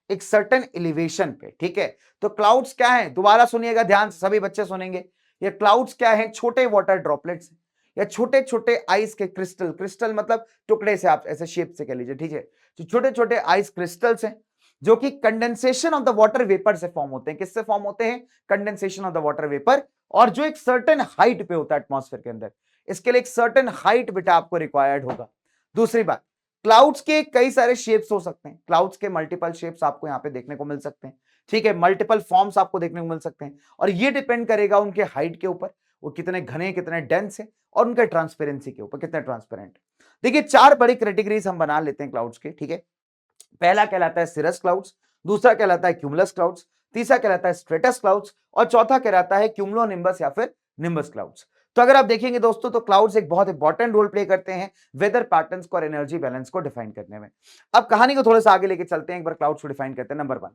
एक सर्टेन एलिवेशन पे, ठीक है। तो क्लाउड्स क्या है? दोबारा सुनिएगा ध्यान से, सभी बच्चे सुनेंगे। ये क्लाउड्स क्या है? छोटे वाटर ड्रॉपलेट्स या छोटे छोटे आइस के क्रिस्टल, क्रिस्टल मतलब टुकड़े से, आप ऐसे शेप से कह लीजिए, ठीक है। जो छोटे छोटे आइस क्रिस्टल्स हैं जो कि condensation of the water vapour से फॉर्म होते हैं। किससे फॉर्म होते हैं? Condensation of the water vapour, और जो एक सर्टेन हाइट पे होता है एटमॉस्फेयर के अंदर। इसके लिए एक सर्टेन हाइट बेटा आपको रिक्वायर्ड होगा। दूसरी बात, क्लाउड्स के कई सारे शेप्स हो सकते हैं, क्लाउड्स के मल्टीपल शेप्स आपको यहां पे देखने को मिल सकते हैं, ठीक है। मल्टीपल फॉर्म्स आपको देखने को मिल सकते हैं, और ये डिपेंड करेगा उनके हाइट के ऊपर, वो कितने घने, कितने डेंस है, और उनके ट्रांसपेरेंसी के ऊपर, कितने ट्रांसपेरेंट। देखिए, चार बड़ी कैटेगरीज हम बना लेते हैं क्लाउड्स के, ठीक है। पहला कहलाता है सिरस क्लाउड्स, दूसरा कहलाता है क्यूमुलस क्लाउड्स, तीसरा कहलाता है स्ट्रेटस क्लाउड्स, और चौथा कहलाता है क्यूमुलोनिम्बस या फिर निम्बस क्लाउड्स। तो अगर आप देखेंगे दोस्तों, तो क्लाउड्स एक बहुत इंपॉर्टेंट रोल प्ले करते हैं वेदर पैटर्न्स को और एनर्जी बैलेंस को डिफाइन करने में। अब कहानी को थोड़ा सा आगे लेके चलते हैं, एक बार क्लाउड्स को डिफाइन करते हैं। नंबर 1,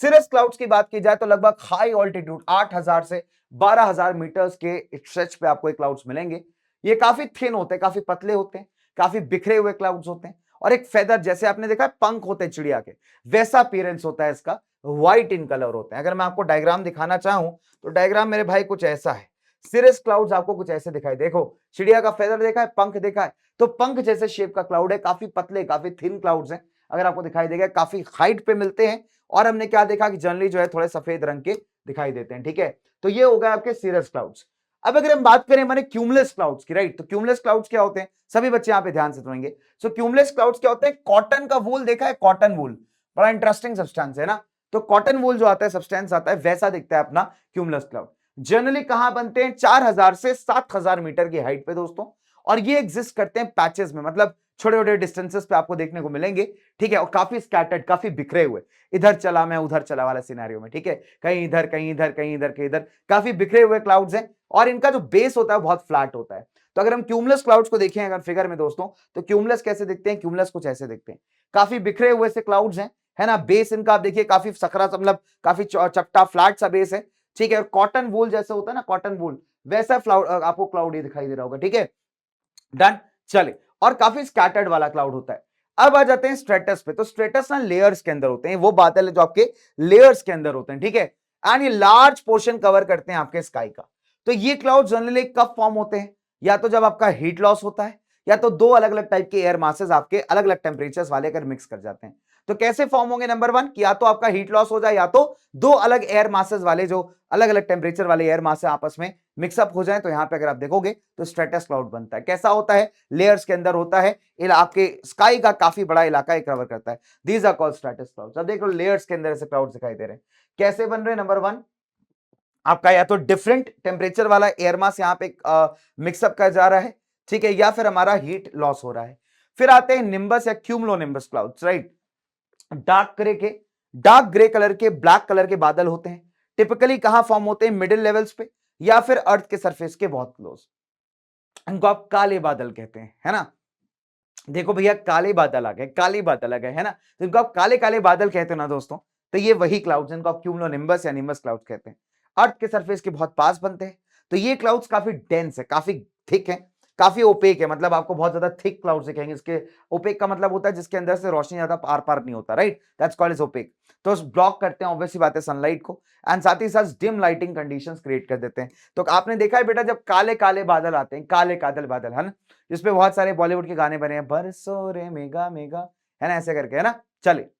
सिरस क्लाउड्स की बात की जाए तो लगभग हाई ऑल्टीट्यूड 8000 से 12000 मीटर्स के स्ट्रेच पे आपको क्लाउड्स मिलेंगे। ये काफी थिन होते हैं, काफी पतले होते हैं, काफी बिखरे हुए क्लाउड्स होते हैं, और एक फेदर, जैसे आपने देखा पंख होते हैं चिड़िया के, वैसा अपीयरेंस होता है इसका, व्हाइट इन कलर होते हैं। अगर मैं आपको डायग्राम दिखाना चाहूं तो डायग्राम मेरे भाई कुछ ऐसा है। सिरस क्लाउड्स आपको कुछ ऐसे दिखाई, देखो चिड़िया का फेदर देखा है, पंख देखा है, तो पंख जैसे शेप का क्लाउड है, काफी पतले, काफी थिन क्लाउड्स हैं। अगर आपको दिखाई देगा, काफी हाइट पे मिलते हैं, और हमने क्या देखा कि जनरली जो है थोड़े सफेद रंग के दिखाई देते हैं, ठीक है। तो ये हो गया आपके सिरस क्लाउड्स। अब अगर हम बात करें हमारे क्यूमुलस क्लाउड्स की, राइट, तो क्यूमुलस क्लाउड्स क्या होते हैं? सभी बच्चे यहां पे ध्यान से सुनेंगे। सो क्यूमुलस क्लाउड्स क्या होते हैं? कॉटन का वूल देखा है? कॉटन वूल बड़ा इंटरेस्टिंग सब्सटेंस है ना, तो कॉटन वूल जो आता है, सब्सटेंस आता है, वैसा दिखता है अपना क्यूमुलस क्लाउड। जनरली कहां बनते हैं? 4000 से 7000 मीटर की हाइट पे दोस्तों, और ये एग्जिस्ट करते हैं पैचेस में, मतलब छोटे छोटे डिस्टेंसेस पे आपको देखने को मिलेंगे, ठीक है, और काफी स्कैटर्ड, काफी बिखरे हुए, इधर चला मैं उधर चला वाला सिनेरियो में, ठीक है, कहीं इधर कहीं इधर कहीं इधर कहीं इधर, काफी बिखरे हुए क्लाउड्स हैं, और इनका जो बेस होता है बहुत फ्लैट होता है। तो अगर हम क्यूमुलस क्लाउड्स को देखें अगर फिगर में दोस्तों, तो क्यूमुलस कैसे दिखते हैं? क्यूमुलस कुछ ऐसे दिखते हैं, काफी बिखरे हुए से क्लाउड्स हैं, है ना। बेस इनका आप देखिए काफी सकरा सा, मतलब काफी चपटा फ्लैट सा बेस है, ठीक है। और कॉटन वूल जैसे होता है ना, कॉटन वूल वैसा फ्लाउड आपको क्लाउड ये दिखाई दे रहा होगा, ठीक है, डन। चले, और काफी स्कैटर्ड वाला क्लाउड होता है। अब आ जाते हैं स्ट्रेटस पे। तो स्ट्रेटस ना लेयर्स के अंदर होते हैं, वो बादल है जो आपके लेयर्स के अंदर होते हैं, ठीक है, एंड ये लार्ज पोर्शन कवर करते हैं आपके स्काई का। तो ये क्लाउड जनरली कब फॉर्म होते हैं? या तो जब आपका हीट लॉस होता है, या तो दो अलग अलग टाइप के एयर मासेस आपके अलग अलग टेम्परेचर्स वाले अगर मिक्स कर जाते हैं। तो कैसे फॉर्म होंगे? नंबर 1, कि या तो आपका हीट लॉस हो जाए, या तो दो अलग एयर मासेस वाले, जो अलग अलग टेम्परेचर वाले एयर मास आपस में मिक्सअप हो जाए, तो यहां पे अगर आप देखोगे तो स्ट्रेटस क्लाउड बनता है। कैसा होता है? लेयर्स के अंदर होता है, आपके स्काई का काफी बड़ा इलाका कवर करता है। These are called stratus clouds. अब देख लो लेयर्स के अंदर ऐसे क्लाउड्स दिखाई दे रहे हैं, कैसे बन रहे हैं? नंबर 1, आपका या तो डिफरेंट टेम्परेचर वाला एयर मास यहां पे मिक्सअप कर जा रहा है, ठीक है, या फिर हमारा हीट लॉस हो रहा है। फिर आते हैं निम्बस या cumulonimbus clouds, right. Dark grey colour के, ब्लैक कलर के बादल होते हैं। टिपिकली कहां फॉर्म होते हैं? मिडिल लेवल्स पे, या फिर अर्थ के सरफेस के बहुत क्लोज। इनको आप काले बादल कहते हैं, है ना। देखो भैया, काले बादल आ गए, काले बादल आ गए, है ना, तो इनको आप काले काले बादल कहते हैं ना दोस्तों। तो ये वही क्लाउड्स हैं, इनको आप क्यूमुलोनिम्बस या निम्बस क्लाउड्स कहते हैं। अर्थ के सरफेस के बहुत पास बनते हैं। तो ये क्लाउड्स काफी डेंस है, काफी थिक है, काफी ओपेक है, मतलब आपको बहुत ज्यादा थिक क्लाउड दिखेंगे। इसके ओपेक का मतलब होता है जिसके अंदर से रोशनी ज्यादा पार पार नहीं होता, right, that's called as opaque. तो ब्लॉक करते हैं ऑब्वियसली बात है सनलाइट को, एंड साथ ही साथ डिम लाइटिंग कंडीशंस क्रिएट कर देते हैं। तो आपने देखा है बेटा, जब काले काले बादल आते हैं, काले कादल बादल, है ना, जिसपे बहुत सारे बॉलीवुड के गाने बने हैं, बरसो रे मेगा मेगा, है ना, ऐसे करके, है ना। चलिए,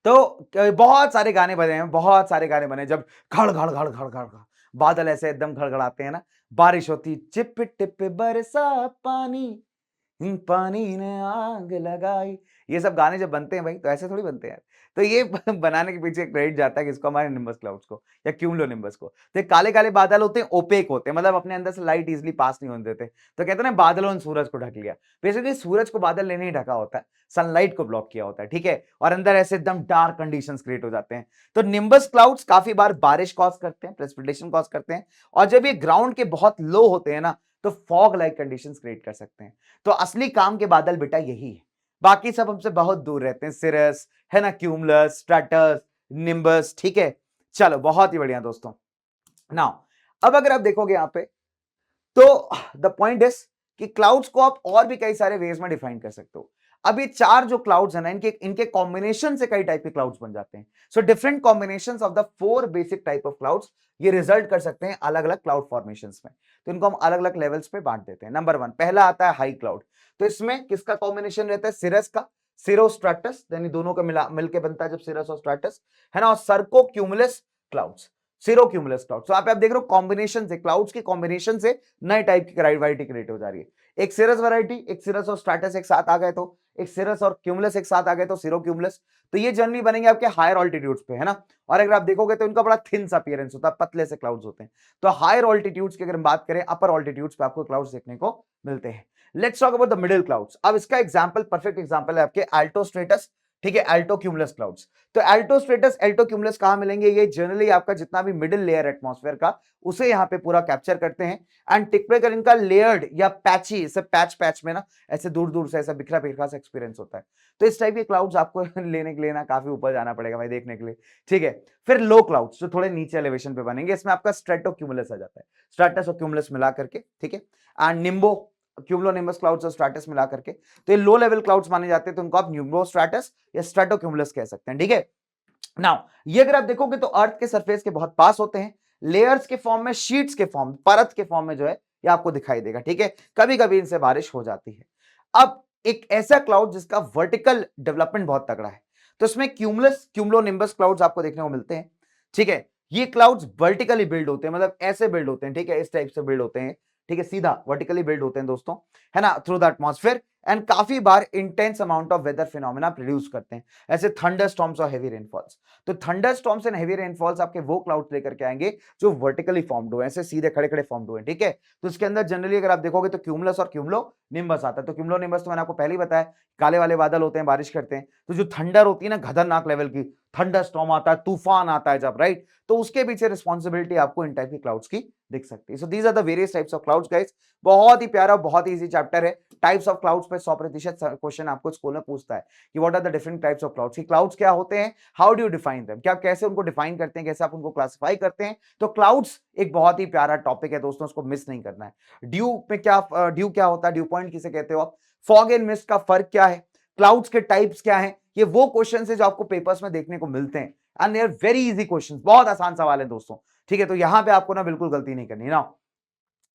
तो बहुत सारे गाने बने हैं, बहुत सारे गाने बने, जब घड़ घड़ घड़ घड़ घड़ घड़ बादल ऐसे एकदम घड़घड़ाते हैं ना, बारिश होती, चिप टिप बरसा पानी, पानी ने आग लगाई, ये सब गाने जब बनते हैं भाई, तो ऐसे थोड़ी बनते हैं। तो ये बनाने के पीछे क्रेडिट जाता है किसको, हमारे निम्बस क्लाउड्स को या क्यूमुलो निम्बस को। तो काले काले बादल होते हैं, ओपेक होते हैं, मतलब अपने अंदर से लाइट इजिली पास नहीं होने देते। तो कहते हैं ना बादलों ने सूरज को ढक लिया, बेसिकली सूरज को बादल ने नहीं ढका होता है, सनलाइट को ब्लॉक किया होता है, ठीक है, और अंदर ऐसे एकदम डार्क कंडीशंस क्रिएट हो जाते हैं। तो निम्बस क्लाउड्स काफी बार बारिश कॉज करते हैं, प्रेसिपिटेशन कॉज करते हैं, और जब ये ग्राउंड के बहुत लो होते हैं ना, तो फॉग लाइक कंडीशंस क्रिएट कर सकते हैं। तो असली काम के बादल बेटा यही है, बाकी सब हमसे बहुत दूर रहते हैं, सिरस है ना, क्यूमुलस, स्ट्रैटस, निम्बस, ठीक है। चलो बहुत ही बढ़िया दोस्तों। नाउ अब अगर आप देखोगे यहां पे, तो द पॉइंट इज कि क्लाउड्स को आप और भी कई सारे वेज में डिफाइन कर सकते हो। अब ये चार जो क्लाउड्स है ना, इनके इनके कॉम्बिनेशन से कई टाइप के क्लाउड्स बन जाते हैं। So different combinations of the 4 basic type of clouds ये रिजल्ट कर सकते हैं अलग अलग क्लाउड फॉर्मेशंस में। तो इनको हम अलग अलग लेवल्स पे बांट देते हैं। नंबर 1 पहला आता है हाई क्लाउड। तो इसमें किसका कॉम्बिनेशन रहता है, सिरस का, सिरोस्ट्राटस, यानी दोनों का मिलके बनता है जब सिरस और स्ट्राटस, है ना, और सर्को क्यूमुलस क्लाउड्स, सिरो क्यूमुलस क्लाउड्स। तो आप देख रहे हो कॉम्बिनेशन से, क्लाउड्स की कॉम्बिनेशन से नए टाइप की वैरायटी क्रिएट हो जा रही है। एक सिरस वैरायटी, एक सिरस और स्ट्रैटस एक साथ आ गए, तो एक सिरस और क्यूमुलस एक साथ आ गए तो सिरो क्यूमुलस। तो ये जनरली बनेंगे आपके हायर ऑल्टीट्यूड्स पे, है ना, और अगर आप देखोगे तो इनका बड़ा थिन सा अपीयरेंस होता है, पतले से क्लाउड्स होते हैं। तो हायर ऑल्टीट्यूड्स की अगर हम बात करें, अपर ऑल्टीट्यूड्स पे आपको क्लाउड्स देखने को मिलते हैं। Let's talk about the middle clouds. अब इसका एग्जांपल, परफेक्ट एग्जांपल है आपके अल्टो स्ट्रेटस, ठीक है, अल्टो क्यूमुलस क्लाउड्स। तो अल्टो स्ट्रेटस, अल्टो क्यूमुलस कहां मिलेंगे, ये जनरली आपका जितना भी मिडिल लेयर एटमॉस्फेयर का, उसे यहां पे पूरा कैप्चर करते हैं। एंड टिपिकल इनका लेयर्ड या पैची, इसे पैच पैच में ना ऐसे दूर दूर से ऐसा बिखरा बिखरा सा एक्सपीरियंस होता है। तो इस टाइप के क्लाउड्स आपको लेने के लिए ना काफी ऊपर जाना पड़ेगा भाई देखने के लिए, ठीक है। फिर लो क्लाउड्स जो थोड़े नीचे एलिवेशन पे बनेंगे, इसमें आपका स्ट्रेटो क्यूमुलस आ जाता है, स्ट्रेटस और क्यूमुलस मिला करके, ठीक है। And Nimbo cumulo nimbus clouds और स्ट्रैटस मिला करके, तो ये लो लेवल क्लाउड्स माने जाते हैं, तो उनको आप न्यूमो स्ट्रैटस या स्ट्रेटो क्यूमुलस कह सकते हैं, ठीक है। नाउ ये अगर आप देखोगे तो अर्थ के सरफेस के बहुत पास होते हैं, लेयर्स के फॉर्म में, शीट्स के फॉर्म, परत के फॉर्म में जो है ये आपको दिखाई देगा, ठीक है। कभी कभी इनसे बारिश हो जाती है। अब एक ऐसा क्लाउड जिसका वर्टिकल डेवलपमेंट बहुत तगड़ा है, तो इसमें क्यूमुलस क्यूमुलो निम्बस क्लाउड्स आपको देखने को मिलते हैं, ठीक है। ये क्लाउड्स वर्टिकली बिल्ड होते हैं, मतलब ऐसे बिल्ड होते हैं, ठीक है, इस टाइप से बिल्ड होते हैं, ठीक है, सीधा वर्टिकली बिल्ड होते हैं दोस्तों, है ना, थ्रू द एटमॉस्फेयर। एंड काफी बार intense amount of weather phenomena produce करते हैं, ऐसे थंडर स्टॉर्म्स और हेवी रेनफॉल्स। तो thunder storms and heavy rainfalls आपके वो क्लाउड लेकर के आएंगे जो वर्टिकली फॉर्म्ड हुए, ऐसे सीधे खड़े खड़े फॉर्म्ड हुए, ठीक है। तो इसके अंदर जनरली अगर आप देखोगे तो क्यूमुलस और क्यूमुलो निम्बस आता है। तो क्यूमुलो निम्बस तो मैंने आपको पहले ही बताया, काले वाले बादल होते हैं, बारिश करते हैं। तो जो थंडर होती है ना, खतरनाक लेवल की, थंडर स्टॉर्म आता है, तूफान आता है जब, राइट, तो उसके पीछे रिस्पॉन्सिबिलिटी आपको इन टाइप की क्लाउड्स की दिख सकती है। So these are the various types of clouds guys. बहुत ही प्यारा, बहुत ही इजी चैप्टर है। टाइप्स ऑफ क्लाउड्स पे 100% क्वेश्चन आपको स्कूल में पूछता है कि what are the different types of clouds, clouds क्या होते हैं, how do you define them, क्या कैसे उनको डिफाइन करते हैं, कैसे आप उनको क्लासिफाई करते हैं। तो क्लाउड्स एक बहुत ही प्यारा टॉपिक है दोस्तों, उसको मिस नहीं करना है। ड्यू में क्या, ड्यू क्या होता है, ड्यू पॉइंट किसे कहते हो आप, फॉग एंड मिस्ट का फर्क क्या है, क्लाउड्स के टाइप्स क्या हैं, ये वो क्वेश्चन है जो आपको पेपर्स में देखने को मिलते हैं। And they are very easy questions, बहुत आसान सवाल है दोस्तों, ठीक है। तो यहां पे आपको ना बिल्कुल गलती नहीं करनी ना।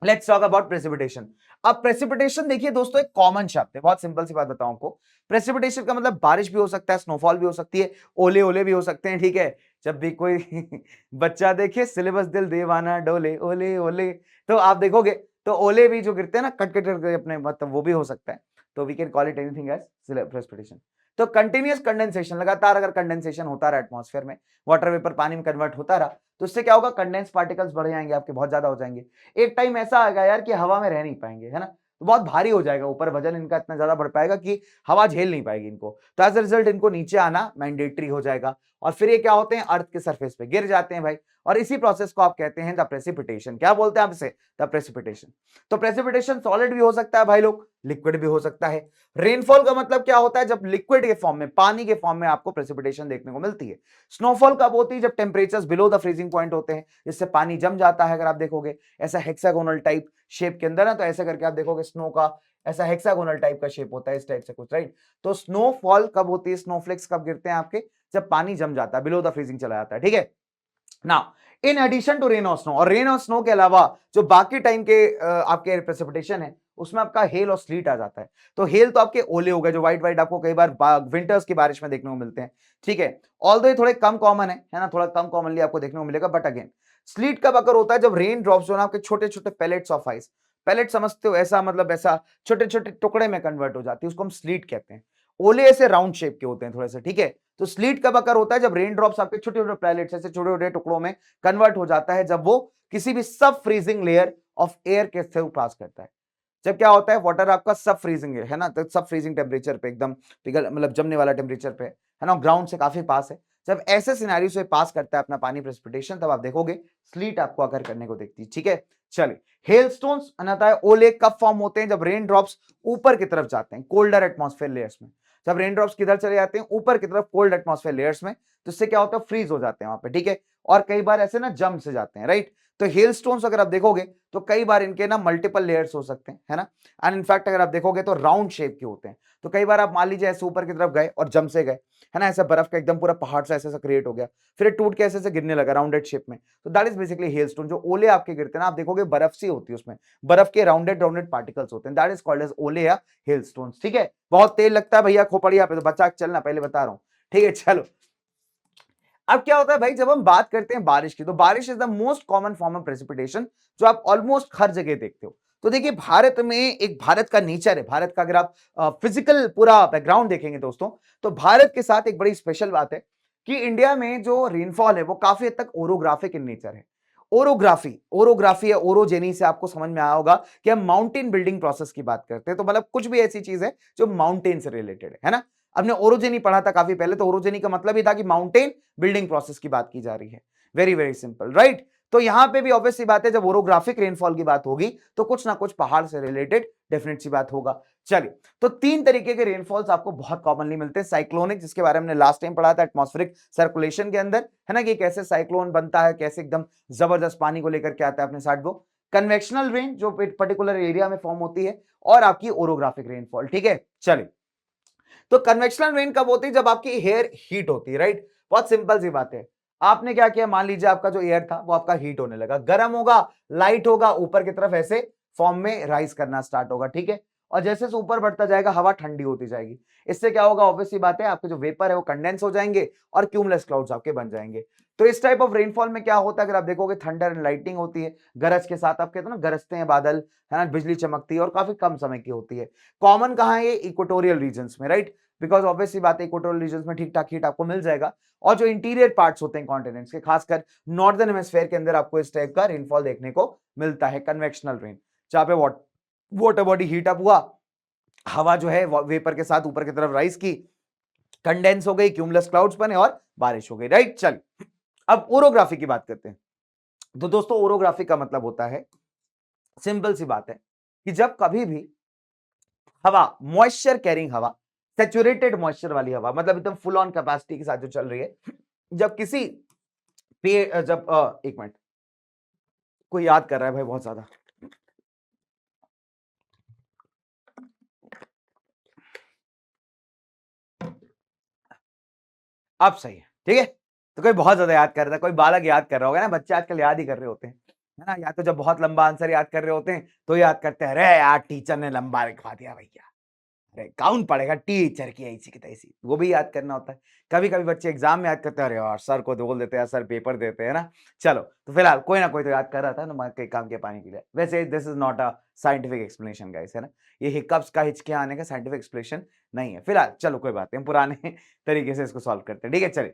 Let's talk about precipitation. अब प्रेसिपिटेशन देखिए दोस्तों एक कॉमन शब्द है, बहुत सिंपल सी बात बताऊं आपको। प्रेसिपिटेशन का मतलब बारिश भी हो सकता है, स्नोफॉल भी हो सकती है, ओले ओले भी हो सकते हैं, ठीक है। जब भी कोई बच्चा देखे सिलेबस दिल दीवाना डोले ओले ओले, तो आप देखोगे तो ओले भी जो गिरते हैं ना कट कट करके अपने, मतलब वो भी हो सकता है। तो we can call it anything as precipitation. तो कंटिन्यूअस कंडेंसेशन, लगातार अगर कंडेंसेशन होता रहा एटमॉस्फेयर में, वाटर वेपर पानी में कन्वर्ट होता रहा, तो इससे क्या होगा, कंडेंस पार्टिकल्स बढ़ जाएंगे आपके, बहुत ज्यादा हो जाएंगे। एक टाइम ऐसा आएगा यार कि हवा में रह नहीं पाएंगे, है ना, तो बहुत भारी हो जाएगा, ऊपर वजन इनका इतना ज्यादा बढ़ पाएगा कि हवा झेल नहीं पाएगी इनको। तो एज अ रिजल्ट इनको नीचे आना मैंडेटरी हो जाएगा, और फिर ये क्या होते हैं, अर्थ के सरफेस पे गिर जाते हैं भाई। और इसी प्रोसेस को आप कहते हैं द प्रेसिपिटेशन। क्या बोलते हैं आप इसे, द प्रेसिपिटेशन। तो प्रेसिपिटेशन सॉलिड भी हो सकता है भाई लोग, लिक्विड भी हो सकता है। रेनफॉल का मतलब क्या होता है, जब लिक्विड के फॉर्म में, पानी के फॉर्म में आपको प्रेसिपिटेशन देखने को मिलती है। स्नोफॉल कब होती है, जब temperatures below the freezing point होते हैं, जिससे पानी जम जाता है। अगर आप देखोगे ऐसा हेक्सागोनल टाइप शेप के अंदर ना, तो ऐसा करके आप देखोगे स्नो का ऐसा हेक्सागोनल टाइप का शेप होता है, इस टाइप से कुछ, राइट। तो स्नोफॉल कब होती है, स्नोफ्लेक्स कब गिरते हैं आपके, जब पानी जम जाता है, बिलो द फ्रीजिंग चला जाता है, ठीक है। Now in addition to rain और स्नो, और रेन और स्नो के अलावा जो बाकी टाइम के आपके प्रेसिपिटेशन है, उसमें आपका हेल और स्लीट आ जाता है। तो हेल तो आपके ओले हो गए, जो व्हाइट व्हाइट आपको कई बार विंटर्स की बारिश में देखने को मिलते हैं, ठीक है। ऑल्दो ये थोड़े कम कॉमन है ना, थोड़ा कम कॉमनली आपको देखने को मिलेगा। बट अगेन स्लीट कब अगर होता है, जब रेन ड्रॉप्स जो ना आपके छोटे छोटे पैलेट्स ऑफ आइस, पैलेट समझते हो, ऐसा मतलब ऐसा छोटे छोटे टुकड़े में कन्वर्ट हो जाती है, उसको हम स्लीट कहते हैं। ओले ऐसे राउंड शेप के होते हैं थोड़े से, ठीक है। तो स्लीट कब अकर होता है? जब रेन ड्रॉप्स आपके छोटे छोटे प्लेलेट्स ऐसे छोटे छोटे टुकड़ों में कन्वर्ट हो जाता है, जब वो किसी भी सब फ्रीजिंग लेयर ऑफ एयर के थ्रू पास करता है। जब क्या होता है, वाटर आपका सब फ्रीजिंग है ना, तो सब फ्रीजिंग टेम्परेचर पे, एकदम पिघल मतलब जमने वाला टेम्परेचर पे है ना, ग्राउंड से काफी पास है। जब ऐसे सिनेरियो से पास करता है अपना पानी प्रेसिपिटेशन, तब आप देखोगे स्लीट आपको अकर करने को देखती है। ठीक है, चलिए हेलस्टोन्स अनता है ओले कब फॉर्म होते हैं? जब रेन ड्रॉप्स ऊपर की तरफ जाते हैं कोल्डर एटमॉस्फेयर लेयर्स में। जब रेन ड्रॉप्स किधर चले जाते हैं? ऊपर की तरफ कोल्ड एटमॉस्फेयर लेयर्स में, तो इससे क्या होता है, फ्रीज हो जाते हैं वहां पे। ठीक है, और कई बार ऐसे ना जम से जाते हैं, राइट। तो हेलस्टोन्स अगर आप देखोगे तो कई बार इनके ना मल्टीपल लेयर्स हो सकते हैं, है ना। एंड इनफैक्ट अगर आप देखोगे तो राउंड शेप के होते हैं। तो कई बार आप मान लीजिए ऐसे ऊपर की तरफ गए और जम से गए, है ना, ऐसा बर्फ का एकदम पूरा पहाड़ सा ऐसा क्रिएट हो गया, फिर टूट के ऐसे गिरने लगा राउंडेड शेप में, तो दैट इज बेसिकली हेलस्टोन। जो ओले आपके गिरते हैं ना, आप देखोगे बर्फ सी होती है उसमें, बर्फ के राउंडेड राउंडेड पार्टिकल्स होते हैं, दैट इज कॉल्ड एज ओले या हेलस्टोन्स। ठीक है, बहुत तेल लगता है भैया खोपड़िया पे, तो बचा के चलना, पहले बता रहा हूं। ठीक है, चलो अब क्या होता है भाई, जब हम बात करते हैं बारिश की, तो बारिश is the most common form of precipitation जो आप ऑलमोस्ट हर जगह देखते हो। तो देखिए भारत में एक भारत का नेचर है, भारत का अगर आप फिजिकल पूरा बैकग्राउंड देखेंगे दोस्तों, तो भारत के साथ एक बड़ी स्पेशल बात है कि इंडिया में जो रेनफॉल है वो काफी हद तक ओरोग्राफिक इन नेचर है। ओरोग्राफी ओरोग्राफी या ओरोजेनी से आपको समझ में आया होगा कि हम माउंटेन बिल्डिंग प्रोसेस की बात करते हैं, तो मतलब कुछ भी ऐसी चीज है जो माउंटेन से रिलेटेड है ना। हमने ओरोजेनी पढ़ा था काफी पहले, तो ओरोजेनी का मतलब ही था कि माउंटेन बिल्डिंग प्रोसेस की बात की जा रही है। Very very simple, right. तो यहां पे भी ऑब्वियस सी बात है, जब ओरोग्राफिक रेनफॉल की बात होगी तो कुछ ना कुछ पहाड़ से रिलेटेड डेफिनेट सी बात होगा। चलिए, तो तीन तरीके के रेनफॉल्स आपको बहुत कॉमनली मिलते हैं। साइक्लोनिक, जिसके बारे में हमने लास्ट टाइम पढ़ा था एटमॉस्फेरिक सर्कुलेशन के अंदर, है ना, कि कैसे साइक्लोन बनता है, कैसे एकदम जबरदस्त पानी को लेकर के आता है अपने साथ वो। कन्वेक्शनल रेन जो पर्टिकुलर एरिया में फॉर्म होती है, और आपकी ओरोग्राफिक रेनफॉल। ठीक है, चलिए, तो कन्वेक्शनल रेन कब होती है? जब आपकी हेयर हीट होती है, राइट। बहुत सिंपल सी बात है, आपने क्या किया, मान लीजिए आपका जो एयर था वो आपका हीट होने लगा, गर्म होगा, लाइट होगा, ऊपर की तरफ ऐसे फॉर्म में राइज करना स्टार्ट होगा। ठीक है, और जैसे जैसे ऊपर बढ़ता जाएगा हवा ठंडी होती जाएगी। इससे क्या होगा, ऑब्वियस सी बात है, आपके जो वेपर है वो कंडेंस हो जाएंगे और क्यूमुलस क्लाउड्स आपके बन जाएंगे। तो इस टाइप ऑफ रेनफॉल में क्या होता है, अगर आप देखोगे थंडर एंड लाइटनिंग होती है, गरज के साथ, आप कहते हो ना गरजते हैं बादल, है ना, बिजली चमकती है, और काफी कम समय की होती है। कॉमन कहां है ये? इक्वेटोरियल रीजन्स में, राइट, बिकॉज ऑब्वियसली बात है इक्वेटोरियल रीजन्स में ठीक ठाक हीट आपको मिल जाएगा। और जो इंटीरियर पार्ट्स होते हैं कॉन्टिनेंट्स के, खासकर नॉर्दर्न हेमिस्फीयर के अंदर, आपको इस टाइप का रेनफॉल देखने को मिलता है, कन्वेक्शनल रेन, जहां पे वाटर बॉडी हीट अप हुआ, हवा जो है वेपर के साथ ऊपर की तरफ राइज की, कंडेंस हो गई, क्यूमुलस क्लाउड्स बने और बारिश हो गई, राइट। चल, अब ओरोग्राफी की बात करते हैं। तो दोस्तों ओरोग्राफी का मतलब होता है, सिंपल सी बात है, कि जब कभी भी हवा, मॉइस्चर कैरिंग हवा, सेचुरेटेड मॉइस्चर वाली हवा, मतलब एकदम फुल ऑन कैपेसिटी के साथ जो चल रही है, जब किसी पेड़, जब एक मिनट, कोई याद कर रहा है भाई बहुत ज्यादा। अब सही है, ठीक है। तो कोई बहुत ज्यादा याद कर रहा था, कोई बालक याद कर रहा होगा ना, बच्चे आजकल याद ही कर रहे होते हैं, है ना, या तो जब बहुत लंबा आंसर याद कर रहे होते हैं तो याद करते हैं, अरे यार टीचर ने लंबा लिखवा दिया भैया, अरे कौन पढ़ेगा, टीचर की ऐसी की तैसी, वो भी याद करना होता है। कभी कभी बच्चे एग्जाम में याद करते हैं, अरे यार सर को बोल देते हैं, सर पेपर देते हैं ना। चलो, तो फिलहाल कोई ना कोई तो याद कर रहा था ना, मैं कई काम के पानी के लिए। वैसे this is not a scientific explanation guys, है ना, ये हिकअप्स का हिचके आने का साइंटिफिक एक्सप्लेनेशन नहीं है। फिलहाल चलो कोई बात नहीं, हम पुराने तरीके से इसको सॉल्व करते हैं। ठीक है, चलिए,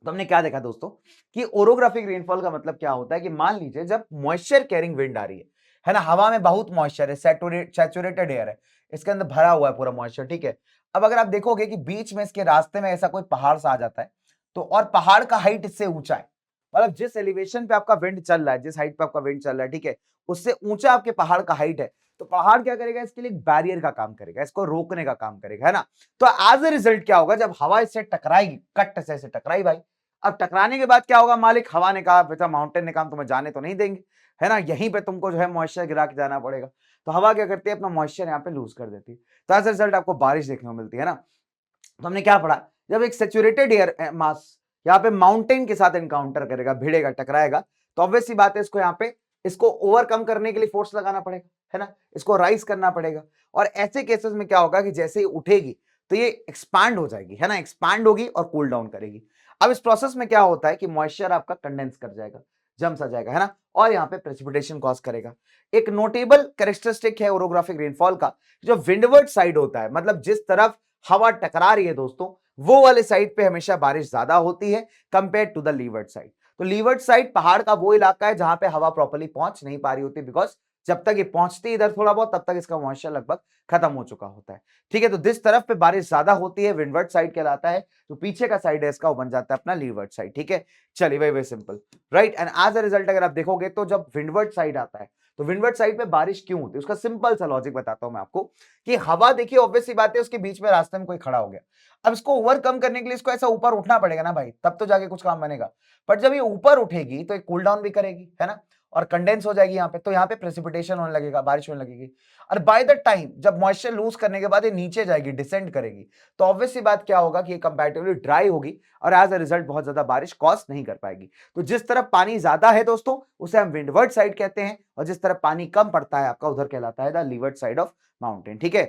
तो हमने क्या देखा दोस्तों, कि ओरोग्राफिक रेनफॉल का मतलब क्या होता है, कि मान लीजिए जब मॉइस्चर कैरिंग विंड आ रही है ना, हवा में बहुत मॉइस्चर है, सैचुरेटेड एयर है, इसके अंदर भरा हुआ है पूरा मॉइस्चर। ठीक है, अब अगर आप देखोगे कि बीच में इसके रास्ते में ऐसा कोई पहाड़ सा आ जाता है, तो और पहाड़ का हाइट इससे ऊंचा है, मतलब जिस एलिवेशन पे आपका विंड चल रहा है, जिस हाइट पे आपका विंड चल रहा है, ठीक है, उससे ऊंचा आपके पहाड़ का हाइट है, तो पहाड़ क्या करेगा, इसके लिए एक बैरियर का काम करेगा, इसको रोकने का काम करेगा, है ना। तो एज ए रिजल्ट क्या होगा, जब हवा इससे टकराएगी, कट से ऐसे टकराई भाई, अब टकराने के बाद क्या होगा, मालिक हवा ने कहा, बेटा माउंटेन ने कहा तुम्हें जाने तो नहीं देंगे, है ना, यहीं पे तुमको जो है मॉइस्चर गिरा के जाना पड़ेगा। तो हवा क्या करती है, अपना मॉइस्चर यहाँ पे लूज कर देती है, तो एज रिजल्ट आपको बारिश देखने को मिलती है ना। तो हमने क्या पढ़ा, जब एक सेचुरेटेड एयर मास यहाँ पे माउंटेन के साथ एनकाउंटर करेगा, भिड़ेगा, टकराएगा, तो ऑब्वियस सी बात है, इसको यहाँ पे इसको ओवरकम करने के लिए फोर्स लगाना पड़ेगा, है ना, इसको राइज करना पड़ेगा। और ऐसे केसेस में क्या होगा कि जैसे ही उठेगी तो ये एक्सपैंड हो जाएगी, है ना, एक्सपैंड होगी और कूल डाउन करेगी। अब इस प्रोसेस में क्या होता है कि मॉइस्चर आपका कंडेंस कर जाएगा, जम सा जाएगा, है ना, और यहाँ पे प्रेसिपिटेशन कॉज करेगा। एक नोटेबल कैरेक्टरिस्टिक है ओरोग्राफिक रेनफॉल का, जो विंडवर्ड साइड होता है, मतलब जिस तरफ हवा टकरा रही है दोस्तों, वो वाले साइड पे हमेशा बारिश ज्यादा होती है compare to the leeward side. तो लीवर्ड साइड पहाड़ का वो इलाका है जहां पे हवा प्रॉपर्ली पहुंच नहीं पा रही होती, बिकॉज जब तक ये पहुंचती इधर थोड़ा बहुत तब तक इसका मॉइस्चर लगभग खत्म हो चुका होता है। ठीक है, तो जिस तरफ पे बारिश ज्यादा होती है विंडवर्ड साइड कहलाता है, तो पीछे का साइड है इसका वो बन जाता है अपना लीवर्ड साइड। ठीक है, चलिए very very simple, right. And as a result अगर आप देखोगे तो जब विंडवर्ड साइड आता है तो विंडवर्ड साइड पे बारिश क्यों होती है, उसका सिंपल सा लॉजिक बताता हूं मैं आपको कि हवा देखिए ऑब्वियस सी बात है उसके बीच में रास्ते में कोई खड़ा हो गया, अब इसको ओवरकम करने के लिए इसको ऐसा ऊपर उठना पड़ेगा ना भाई, तब तो जाके कुछ काम बनेगा। बट जब ये ऊपर उठेगी तो एक कूल डाउन भी करेगी, है ना, और कंडेंस हो जाएगी यहाँ पे, तो यहाँ पे प्रेसिपिटेशन होने लगेगा, बारिश होने लगेगी। और बाय द टाइम जब मॉइस्चर लूज करने के बाद ये नीचे जाएगी, डिसेंड करेगी, तो ऑब्वियस सी बात क्या होगा कि ये कंपैरेटिवली ड्राई होगी और एज अ रिजल्ट बहुत ज्यादा बारिश कॉज नहीं कर पाएगी। तो जिस तरफ पानी ज्यादा है दोस्तों उसे हम विंडवर्ड साइड कहते हैं, और जिस तरफ पानी कम पड़ता है आपका उधर कहलाता है the leeward side of mountain. ठीक है,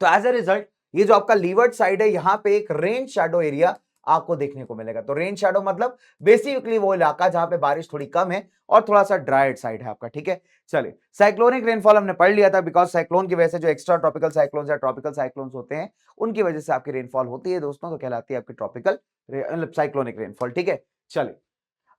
तो एज अ रिजल्ट ये जो आपका लीवर्ड साइड है यहां पे एक रेन शैडो एरिया आपको देखने को मिलेगा। तो रेन शैडो मतलब बेसिकली वो इलाका जहां पे बारिश थोड़ी कम है और थोड़ा सा ड्राइड साइड है आपका। ठीक है, चलिए साइक्लोनिक रेनफॉल हमने पढ़ लिया था, बिकॉज साइक्लोन की वजह से जो एक्स्ट्रा ट्रॉपिकल साइक्लोन या ट्रॉपिकल साइक्लोन्स होते हैं उनकी वजह से आपकी रेनफॉल होती है दोस्तों, तो कहलाती है आपकी ट्रॉपिकल साइक्लोनिक रेनफॉल। ठीक है, चलिए